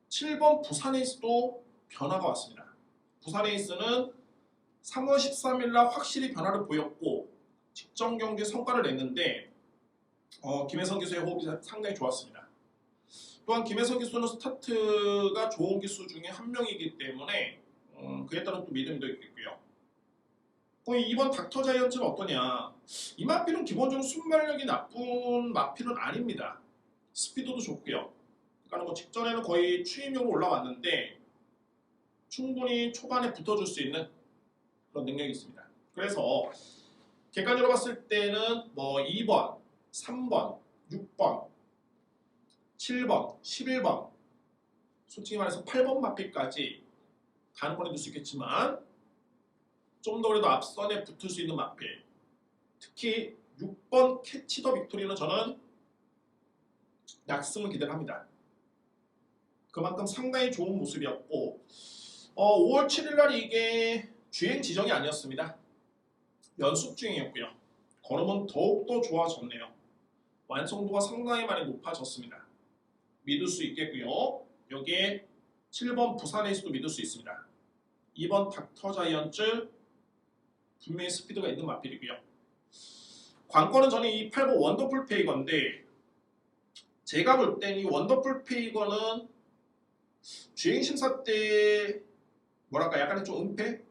7번 부산에이스도 변화가 왔습니다. 부산에이스는 3월 13일날 확실히 변화를 보였고 직전 경기에 성과를 냈는데 김혜성 기수의 호흡이 상당히 좋았습니다. 또한 김혜성 기수는 스타트가 좋은 기수 중에 한 명이기 때문에 그에 따른 또 믿음도 있겠고요. 2번 닥터 자이언츠는 어떠냐? 이 마필은 기본적으로 순발력이 나쁜 마필은 아닙니다. 스피드도 좋고요. 그러니까 직전에는 거의 추임용으로 올라왔는데 충분히 초반에 붙어줄 수 있는 그런 능력이 있습니다. 그래서 객관적으로 봤을 때는 2번, 3번, 6번, 7번, 11번 솔직히 말해서 8번 마필까지 가능성을 둘 수 있겠지만 좀 더 그래도 앞선에 붙을 수 있는 마필 특히 6번 캐치 더 빅토리는 저는 약승을 기대를 합니다. 그만큼 상당히 좋은 모습이었고 5월 7일날 이게 주행 지정이 아니었습니다. 연습 주행이었고요. 걸음은 더욱더 좋아졌네요. 완성도가 상당히 많이 높아졌습니다. 믿을 수 있겠고요. 여기에 7번 부산에이스도 믿을 수 있습니다. 2번 닥터 자이언츠 분명히 스피드가 있는 마필이고요. 관건은 저는 이 8번 원더풀 페이거인데 제가 볼 땐 이 원더풀 페이거는 주행 심사 때 뭐랄까 약간의 좀 은폐?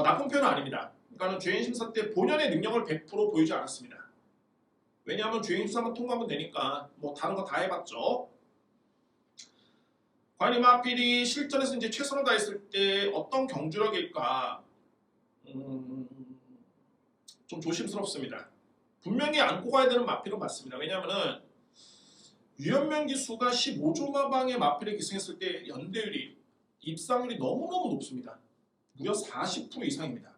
나쁜 표현은 아닙니다. 그러니까 주행 심사 때 본연의 능력을 100% 보이지 않았습니다. 왜냐하면 주행 심사만 통과하면 되니까 다른 거 다 해봤죠. 과연 이 마필이 실전에서 이제 최선을 다했을 때 어떤 경주력일까? 좀 조심스럽습니다. 분명히 안고 가야 되는 마필은 맞습니다. 왜냐하면 유현명 기수가 15조마방의 마필에 기승했을 때 연대율이 입상률이 너무너무 높습니다. 무려 40% 이상입니다.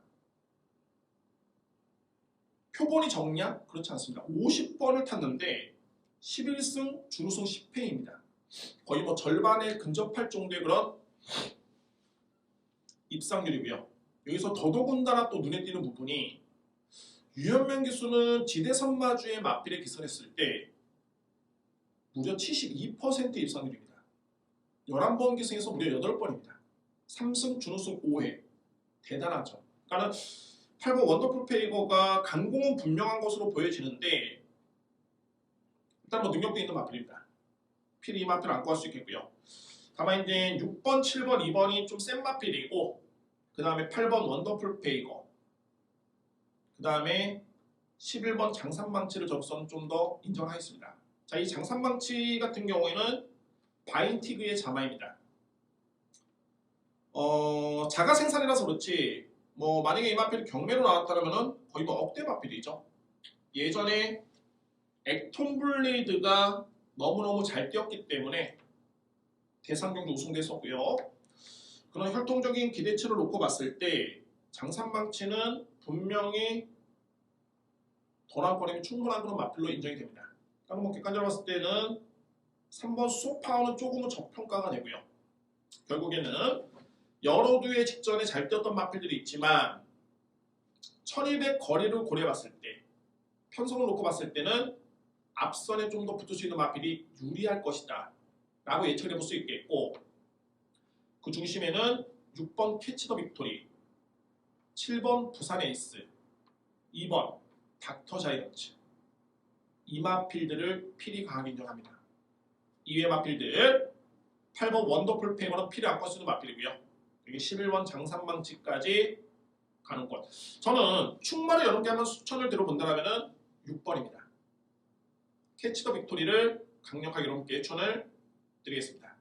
표본이 적냐? 그렇지 않습니다. 50번을 탔는데 11승 준우승 10패입니다. 거의 절반에 근접할 정도의 그런 입상률이고요. 여기서 더더군다나 또 눈에 띄는 부분이 유현명 기수는 지대선마주의 마필에 기선했을 때 무려 72% 입상률입니다. 11번 기승에서 무려 8번입니다. 3승 준우승 5회. 대단하죠. 그러니까 8번 원더풀 페이거가 강공은 분명한 것으로 보여지는데 일단 능력도 있는 마필입니다. 필이 이 마필을 안고 갈 수 있겠고요. 다만 이제 6번, 7번, 2번이 좀 센 마필이고 그 다음에 8번 원더풀 페이거 그 다음에 11번 장산망치를 저로서는 좀 더 인정하겠습니다. 자, 이 장산망치 같은 경우에는 바인티그의 자마입니다. 자가 생산이라서 그렇지 만약에 이 마필이 경매로 나왔다면 거의 억대 마필이죠. 예전에 액톤블레이드가 너무너무 잘 뛰었기 때문에 대상경주 우승도 했었고요. 그런 혈통적인 기대치를 놓고 봤을 때 장산망치는 분명히 덜한거림이 충분한 그런 마필로 인정이 됩니다. 그러니까 뭐 객관적으로 봤을 때는 3번 소파워는 조금은 저평가가 되고요. 결국에는 여러 두의 직전에 잘 뛰었던 마필들이 있지만 1200 거리를 고려해봤을 때 편성을 놓고 봤을 때는 앞선에 좀 더 붙을 수 있는 마필이 유리할 것이다 라고 예측을 해볼 수 있겠고, 그 중심에는 6번 캐치 더 빅토리, 7번 부산 에이스, 2번 닥터 자이언츠, 이 마필들을 필히 강하게 인정합니다. 이외 마필들 8번 원더풀 페이머는 필히 안고 쓰는 마필이고요. 여기 11번 장산망치까지 가는 것. 저는 충만을 여러 개 한번 추천을 들어본다면 6번입니다. 캐치 더 빅토리를 강력하게 여러분께 추천을 드리겠습니다.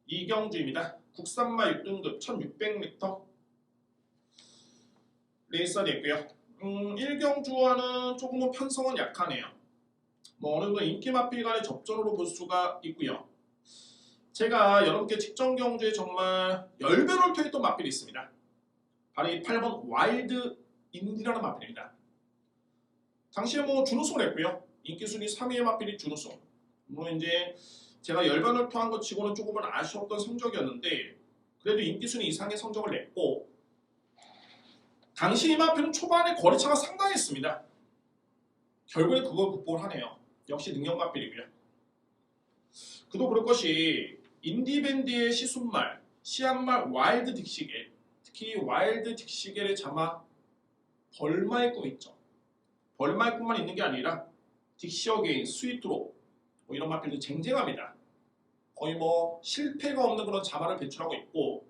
이경주입니다. 국산마 6등급 1600m 레이스가 됐고요. 1경주와는 조금은 편성은 약하네요. 뭐 어느 정도 인기 마필 간의 접전으로 볼 수가 있고요. 제가 여러분께 직전 경주에 정말 열변을 토했던 마필이 있습니다. 바로 이 8번 와일드 인디라는 마필입니다. 당시에 뭐 준우승을 했고요. 인기 순위 3위의 마필이 준우승. 물론 이제 제가 열변을 토한 것 치고는 조금은 아쉬웠던 성적이었는데 그래도 인기 순위 이상의 성적을 냈고, 당시 이 마필은 초반에 거리차가 상당했습니다. 결국에 그걸 극복을 하네요. 역시 능력 마필이고요. 그도 그럴 것이 인디밴드의 시순말, 시한말 와일드 딕시겔, 특히 와일드 딕시겔의 자막 벌마의 꿈 있죠. 벌마의 꿈만 있는 게 아니라 딕시 어게인, 스위트로 뭐 이런 마필도 쟁쟁합니다. 거의 뭐 실패가 없는 그런 자막을 배출하고 있고,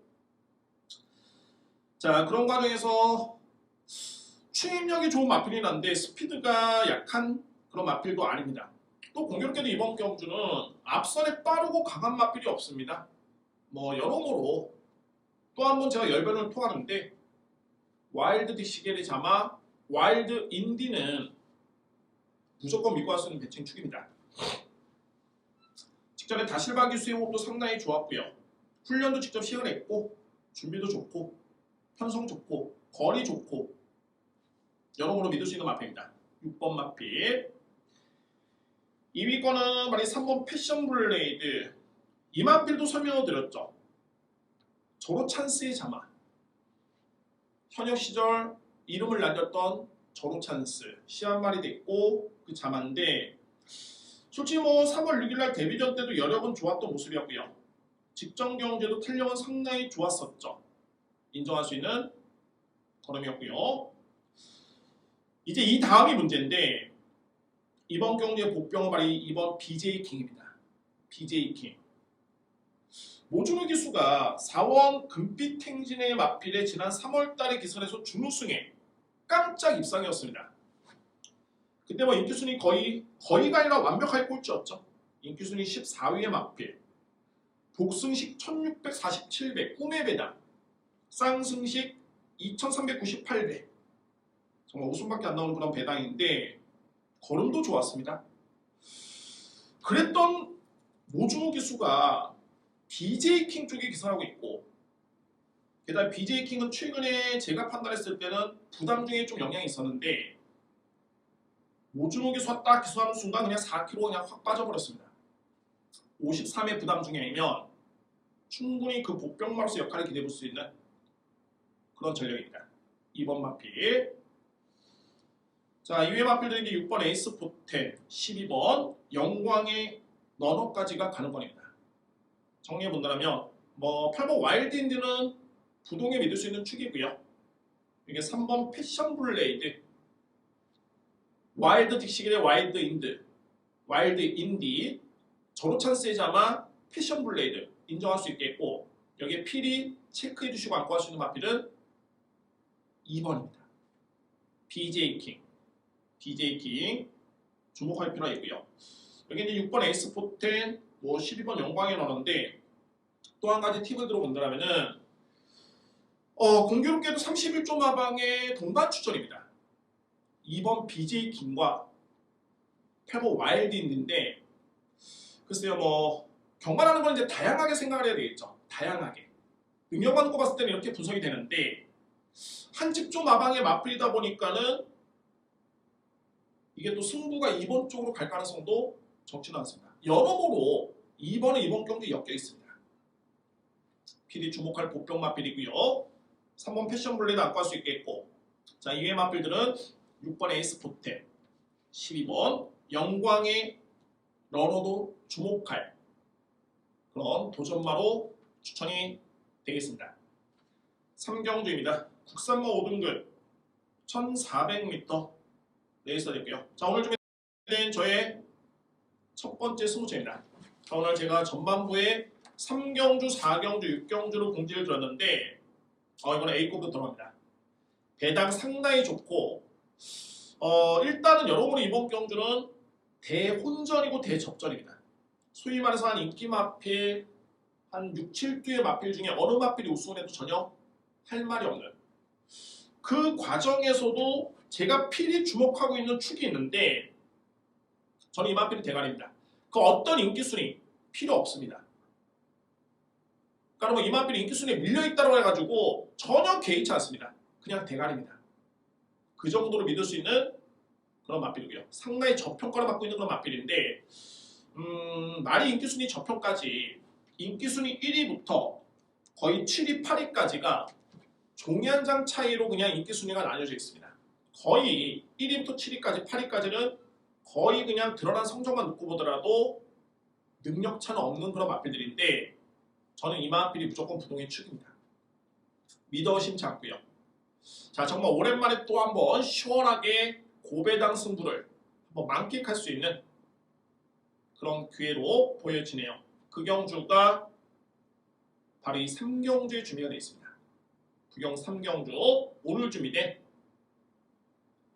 자 그런 과정에서 추임력이 좋은 마필이 난데 스피드가 약한 그런 마필도 아닙니다. 또 공교롭게도 이번 경주는 앞선에 빠르고 강한 마필이 없습니다. 뭐 여러모로 또 한 번 제가 열변을 토하는데 와일드 딕시겔의 자마, 와일드 인디는 무조건 믿고 할 수 있는 배칭축입니다. 직전에 다실바기 수의 호흡도 상당히 좋았고요. 훈련도 직접 시연했고 준비도 좋고 편성 좋고 거리 좋고 여러모로 믿을 수 있는 마필입니다. 6번 마필. 2위권은 바로 3번 패션 블레이드. 이 마필도 설명을 드렸죠. 저로 찬스의 자마. 현역 시절 이름을 날렸던 저로 찬스. 시한말이 됐고 그 자마인데 솔직히 뭐 3월 6일날 데뷔전 때도 여력은 좋았던 모습이었고요. 직전 경주에도 탄력은 상당히 좋았었죠. 인정할 수 있는 걸음이었고요. 이제 이 다음이 문제인데 이번 경주의 복병은 바로 이번 BJ 킹입니다. BJ 킹. 모준호 기수가 4원 금빛 행진의 마필에 지난 3월달에 기선에서 준우승에 깜짝 입상이었습니다. 그때 뭐 인기순위 거의가 아니라 완벽하게 꼴찌였죠. 인기순위 14위의 마필, 복승식 1647배 꿈의 배당, 쌍승식 2398배, 정말 웃음밖에 안 나오는 그런 배당인데 걸음도 좋았습니다. 그랬던 모준호 기수가 BJ킹 쪽에 기선하고 있고, 게다가 BJ킹은 최근에 제가 판단했을 때는 부담 중에 좀 영향이 있었는데 모준호 기수가 딱 기수하는 순간 그냥 4kg 그냥 확 빠져버렸습니다. 53의 부담 중에면 충분히 그 복병마로서 역할을 기대해볼 수 있는 그런 전력입니다. 2번 마필. 자, 이외 마필들은 이제 6번 에이스 포텐, 12번 영광의 너너까지가 가는 권입니다. 정리해 본다면 뭐 8번 와일드 인디는 부동에 믿을 수 있는 축이고요. 이게 3번 패션 블레이드, 와일드 딕시겔의 와일드 인드, 와일드 인디, 저로 찬스의 자마, 패션 블레이드 인정할 수 있겠고, 여기에 필히 체크해 주시고 안고 할 수 있는 마필은 2번입니다. BJ 킹. BJ 킹 주목할 필요가 있고요. 여기 이제 6번 에이스 포텐, 뭐 12번 영광의 너너인데 또 한 가지 팁을 들어본다면은 공교롭게도 31조 마방의 동반 추천입니다. 2번 BJ 킹과 8번 와일드 인디인데 글쎄요 뭐 경관하는 건 이제 다양하게 생각을 해야 되겠죠. 다양하게 능력만 놓고 봤을 때는 이렇게 분석이 되는데 한 집조 마방의 맞불이다 보니까는 이게 또 승부가 2번 쪽으로 갈 가능성도 적지는 않습니다. 여러모로 2번은 이번 경기 엮여 있습니다. 필히 주목할 보병 맞불이고요. 3번 패션 블레이드 안고 할 수 있겠고, 자 이외의 맞불들은 6번 에이스 포템, 12번 영광의 러너도 주목할 그런 도전마로 추천이 되겠습니다. 3경주입니다. 국산마 5등급 1400m 레이스가 됐고요. 자 오늘 준비된 저의 첫 번째 승부처입니다. 자 오늘 제가 전반부에 3경주, 4경주, 6경주로 공지를 드렸는데 이번에 A급으로 들어갑니다. 배당 상당히 좋고 일단은 여러모로 이번 경주는 대혼전이고 대접전입니다. 소위 말해서 한 인기 마필 한 6, 7두의 마필 중에 어느 마필이 우승을 해도 전혀 할 말이 없는 그 과정에서도 제가 필히 주목하고 있는 축이 있는데 저는 이 마필이 대가리입니다. 그 어떤 인기순위 필요 없습니다. 그러니까 뭐 이 마필이 인기순위에 밀려있다고 해가지고 전혀 개의치 않습니다. 그냥 대가리입니다. 그 정도로 믿을 수 있는 그런 마필이고요. 상당히 저평가를 받고 있는 그런 마필인데 말이 인기순위 저평까지 인기순위 1위부터 거의 7위, 8위까지가 종이 한 장 차이로 그냥 인기순위가 나뉘어져 있습니다. 거의 1위부터 7위까지, 8위까지는 거의 그냥 드러난 성적만 놓고 보더라도 능력차는 없는 그런 마필들인데 저는 이 마필이 무조건 부동의 축입니다. 믿어 심치 않고요. 자 정말 오랜만에 또 한번 시원하게 고배당 승부를 한번 만끽할 수 있는 그런 기회로 보여지네요. 그 경주가 바로 이 3경주에 준비가 되어 있습니다. 부경 3경주 오늘 준비된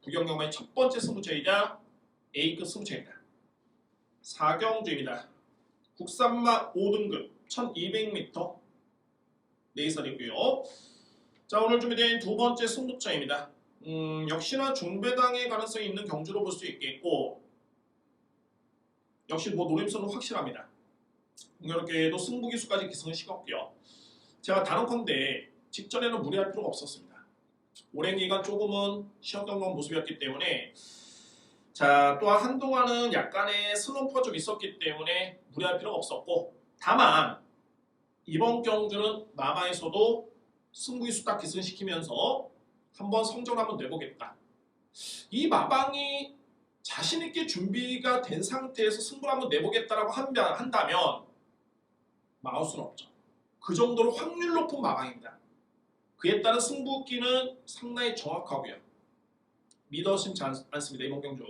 부경경마의 첫 번째 승부처이자 A급 승부처입니다. 4경주입니다. 국산마 5등급 1200m 레이서이고요. 자 오늘 준비된 두 번째 승부처입니다. 역시나 중배당의 가능성이 있는 경주로 볼 수 있겠고 역시 뭐 노림수는 확실합니다. 공교롭게도 승부기수까지 기승을 시켰고요. 제가 단언컨대 직전에는 무리할 필요가 없었습니다. 오랜 기간 조금은 쉬었던 건 모습이었기 때문에 자 또한 한동안은 약간의 슬럼프가 좀 있었기 때문에 무리할 필요가 없었고 다만 이번 경주는 마마에서도 승부기수 딱 기승시키면서 한번 성적을 한번 내보겠다. 이 마방이 자신있게 준비가 된 상태에서 승부를 한번 내보겠다라고 한다면 마우스는 없죠. 그 정도로 확률 높은 마방입니다. 그에 따른 승부기는 상당히 정확하고요. 믿어 심지 않습니다. 이번 경주.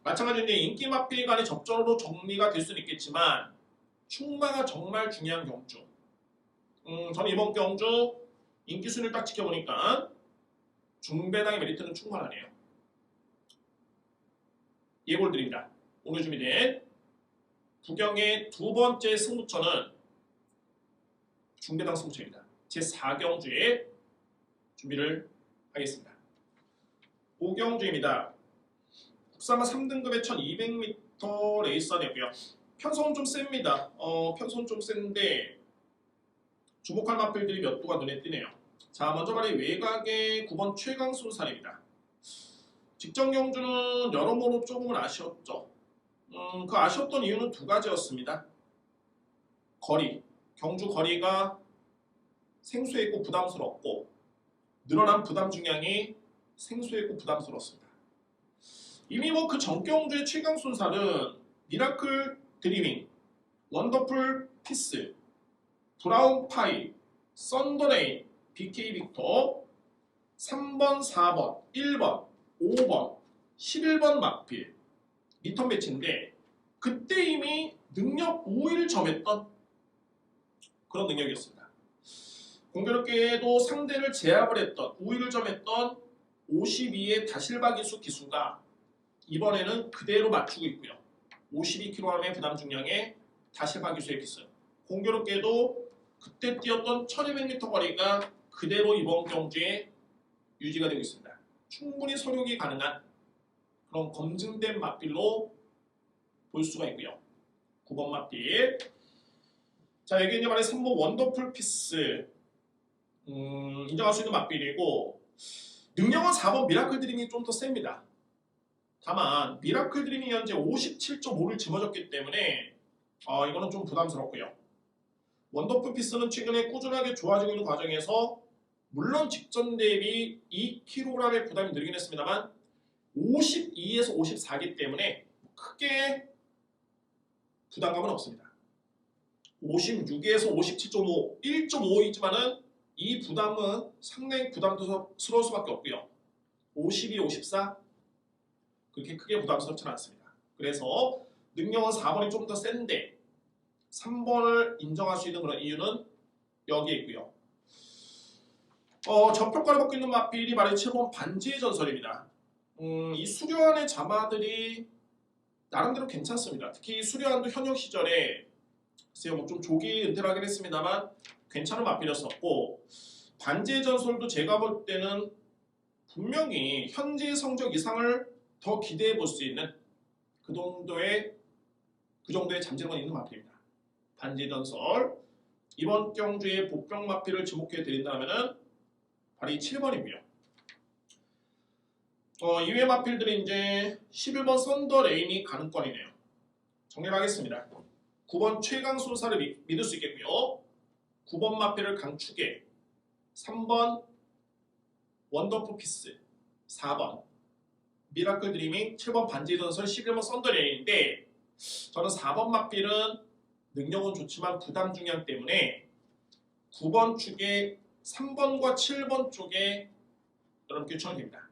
마찬가지로 인기 마필 간의 접전으로 정리가 될 수는 있겠지만 충마가 정말 중요한 경주. 저는 이번 경주 인기 순위를 딱 지켜보니까 중배당의 메리트는 충분하네요. 예고를 드립니다. 오늘 준비된 부경의 두 번째 승부처는 중배당 승부처입니다. 제4경주에 준비를 하겠습니다. 5경주입니다. 국산마 3등급의 1200m 레이서였고요. 편성은 좀 셉니다. 편성은 좀 센데 주목할 마필들이 몇 두가 눈에 띄네요. 자 먼저 말해 외곽의 9번 최강순살입니다. 직전 경주는 여러모로 조금은 아쉬웠죠. 그 아쉬웠던 이유는 두 가지였습니다. 거리, 경주 거리가 생소했고 부담스럽고 늘어난 부담 중량이 생소했고 부담스러웠습니다. 이미 뭐 그 전경주의 최강순살은 미라클 드리밍, 원더풀 피스, 브라운 파이, 썬더레인, BK 빅터, 3번, 4번, 1번, 5번, 11번 마필 리턴 배치인데 그때 이미 능력 우위를 점했던 그런 능력이었습니다. 공교롭게도 상대를 제압을 했던 우위를 점했던 52의 다실바기수 기수가 이번에는 그대로 맞추고 있고요. 52kg의 부담 중량의 다실바기수의 기수. 공교롭게도 그때 뛰었던 1200m 거리가 그대로 이번 경주에 유지가 되고 있습니다. 충분히 서력이 가능한 그런 검증된 마필로 볼 수가 있고요. 9번 마필. 자, 여기 이제 말해 3번 원더풀 피스 인정할 수 있는 맞비리고, 능력은 4번 미라클 드림이 좀 더 셉니다. 다만 미라클 드림이 현재 57.5를 짊어졌기 때문에 이거는 좀 부담스럽고요. 원더풀 피스는 최근에 꾸준하게 좋아지고 있는 과정에서 물론 직전 대비 2kg의 부담이 늘긴 했습니다만 52에서 54기 때문에 크게 부담감은 없습니다. 56에서 57.5, 1.5이지만은 이 부담은 상당히 부담스러울 수밖에 없고요. 52, 54 그렇게 크게 부담스럽지는 않습니다. 그래서 능력은 4번이 좀 더 센데 3번을 인정할 수 있는 그런 이유는 여기에 있고요. 저평가를 받고 있는 맞비리 말이 7번 반지의 전설입니다. 이 수려한의 자마들이 나름대로 괜찮습니다. 특히 수려한도 현역 시절에 글쎄요, 뭐 좀 조기 은퇴를 하긴 했습니다만 괜찮은 맞비렸었고, 반지의 전설도 제가 볼 때는 분명히 현재 성적 이상을 더 기대해 볼 수 있는 그 정도의 잠재력은 있는 맞비입니다. 반지의 전설 이번 경주의 복병 맞비를 지목해 드린다면은 바로 이 7번이고요. 이외 맞필들이 이제 11번 썬더 레인이 가능권이네요. 정리를 하겠습니다. 9번 최강 순사를 믿을 수 있겠고요. 9번 마필을 강축에 3번 원더풀 피스 4번 미라클 드리밍 7번 반지의 전설 11번 썬더레인인데 저는 4번 마필은 능력은 좋지만 부담 중량 때문에 9번 축에 3번과 7번 쪽에 여러분께 추천이 됩니다.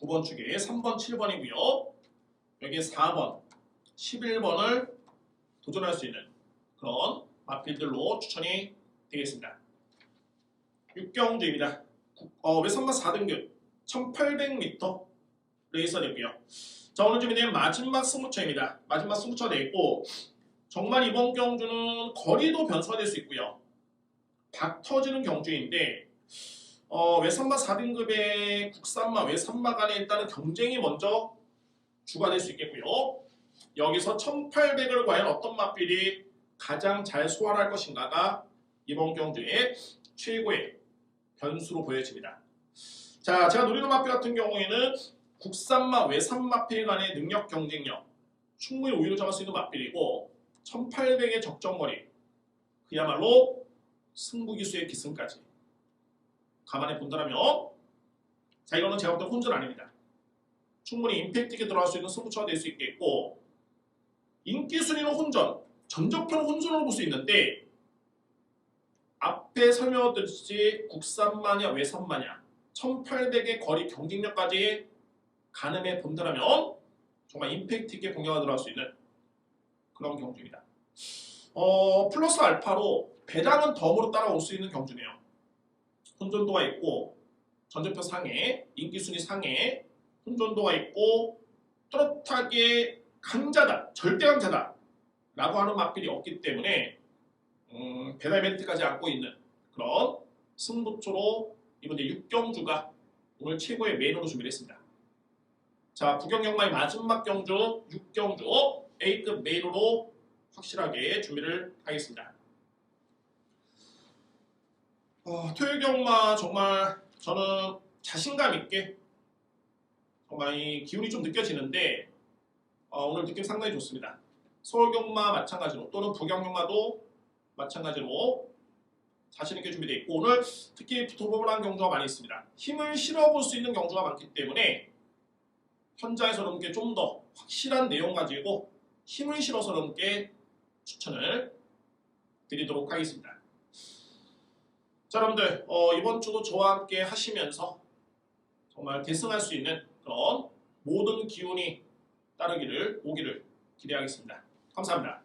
9번 축에 3번 7번이고요. 여기에 4번 11번을 도전할 수 있는 그런 마필들로 추천이 되겠습니다. 6경주입니다. 외선마 4등급 1800m 레이서였고요. 자, 오늘 준비된 마지막 승부처입니다. 마지막 승부처가 되어 있고 정말 이번 경주는 거리도 변수가 될 수 있고요. 박 터지는 경주인데 외선마 4등급의 국산마, 외선마 간에 일단은 경쟁이 먼저 주가 될 수 있겠고요. 여기서 1800을 과연 어떤 맛필이 가장 잘 소화할 것인가가 이번 경주의 최고의 변수로 보여집니다. 자, 제가 노리는 맛필 같은 경우에는 국산마, 외산마필 간의 능력 경쟁력 충분히 우위를 잡을 수 있는 맛필이고 1800의 적정거리 그야말로 승부기수의 기승까지 감안해 본다면 자, 이거는 제가 볼 때 혼전 아닙니다. 충분히 임팩트 있게 들어갈 수 있는 승부처가 될 수 있겠고 인기 순위는 혼전, 전적편 혼전으로 볼 수 있는데 앞에 설명드렸듯이 국산마냐 외산마냐 1800의 거리 경쟁력까지 가늠해 본다면 정말 임팩트 있게 공략가 들어갈 수 있는 그런 경주입니다. 플러스 알파로 배당은 덤으로 따라올 수 있는 경주네요. 혼전도가 있고 전적표 상에 인기 순위 상에 혼전도가 있고 뚜렷하게 강자다, 절대 강자다 라고 하는 맛필이 없기 때문에 배달 멘트까지 안고 있는 그런 승부처로 이번 6경주가 오늘 최고의 메인으로 준비를 했습니다. 자, 부경영마의 마지막 경주 6경주 A급 메인으로 확실하게 준비를 하겠습니다. 토요일 경마 정말 저는 자신감 있게 정말 이 기운이 좀 느껴지는데 오늘 느낌 상당히 좋습니다. 서울 경마 마찬가지로 또는 부경 경마도 마찬가지로 자신 있게 준비되어 있고 오늘 특히 도보블한 경주가 많이 있습니다. 힘을 실어볼 수 있는 경주가 많기 때문에 현장에서 여러분께 좀 더 확실한 내용 가지고 힘을 실어서 여러분께 추천을 드리도록 하겠습니다. 자, 여러분들 이번 주도 저와 함께 하시면서 정말 대승할 수 있는 그런 모든 기운이 오기를 기대하겠습니다. 감사합니다.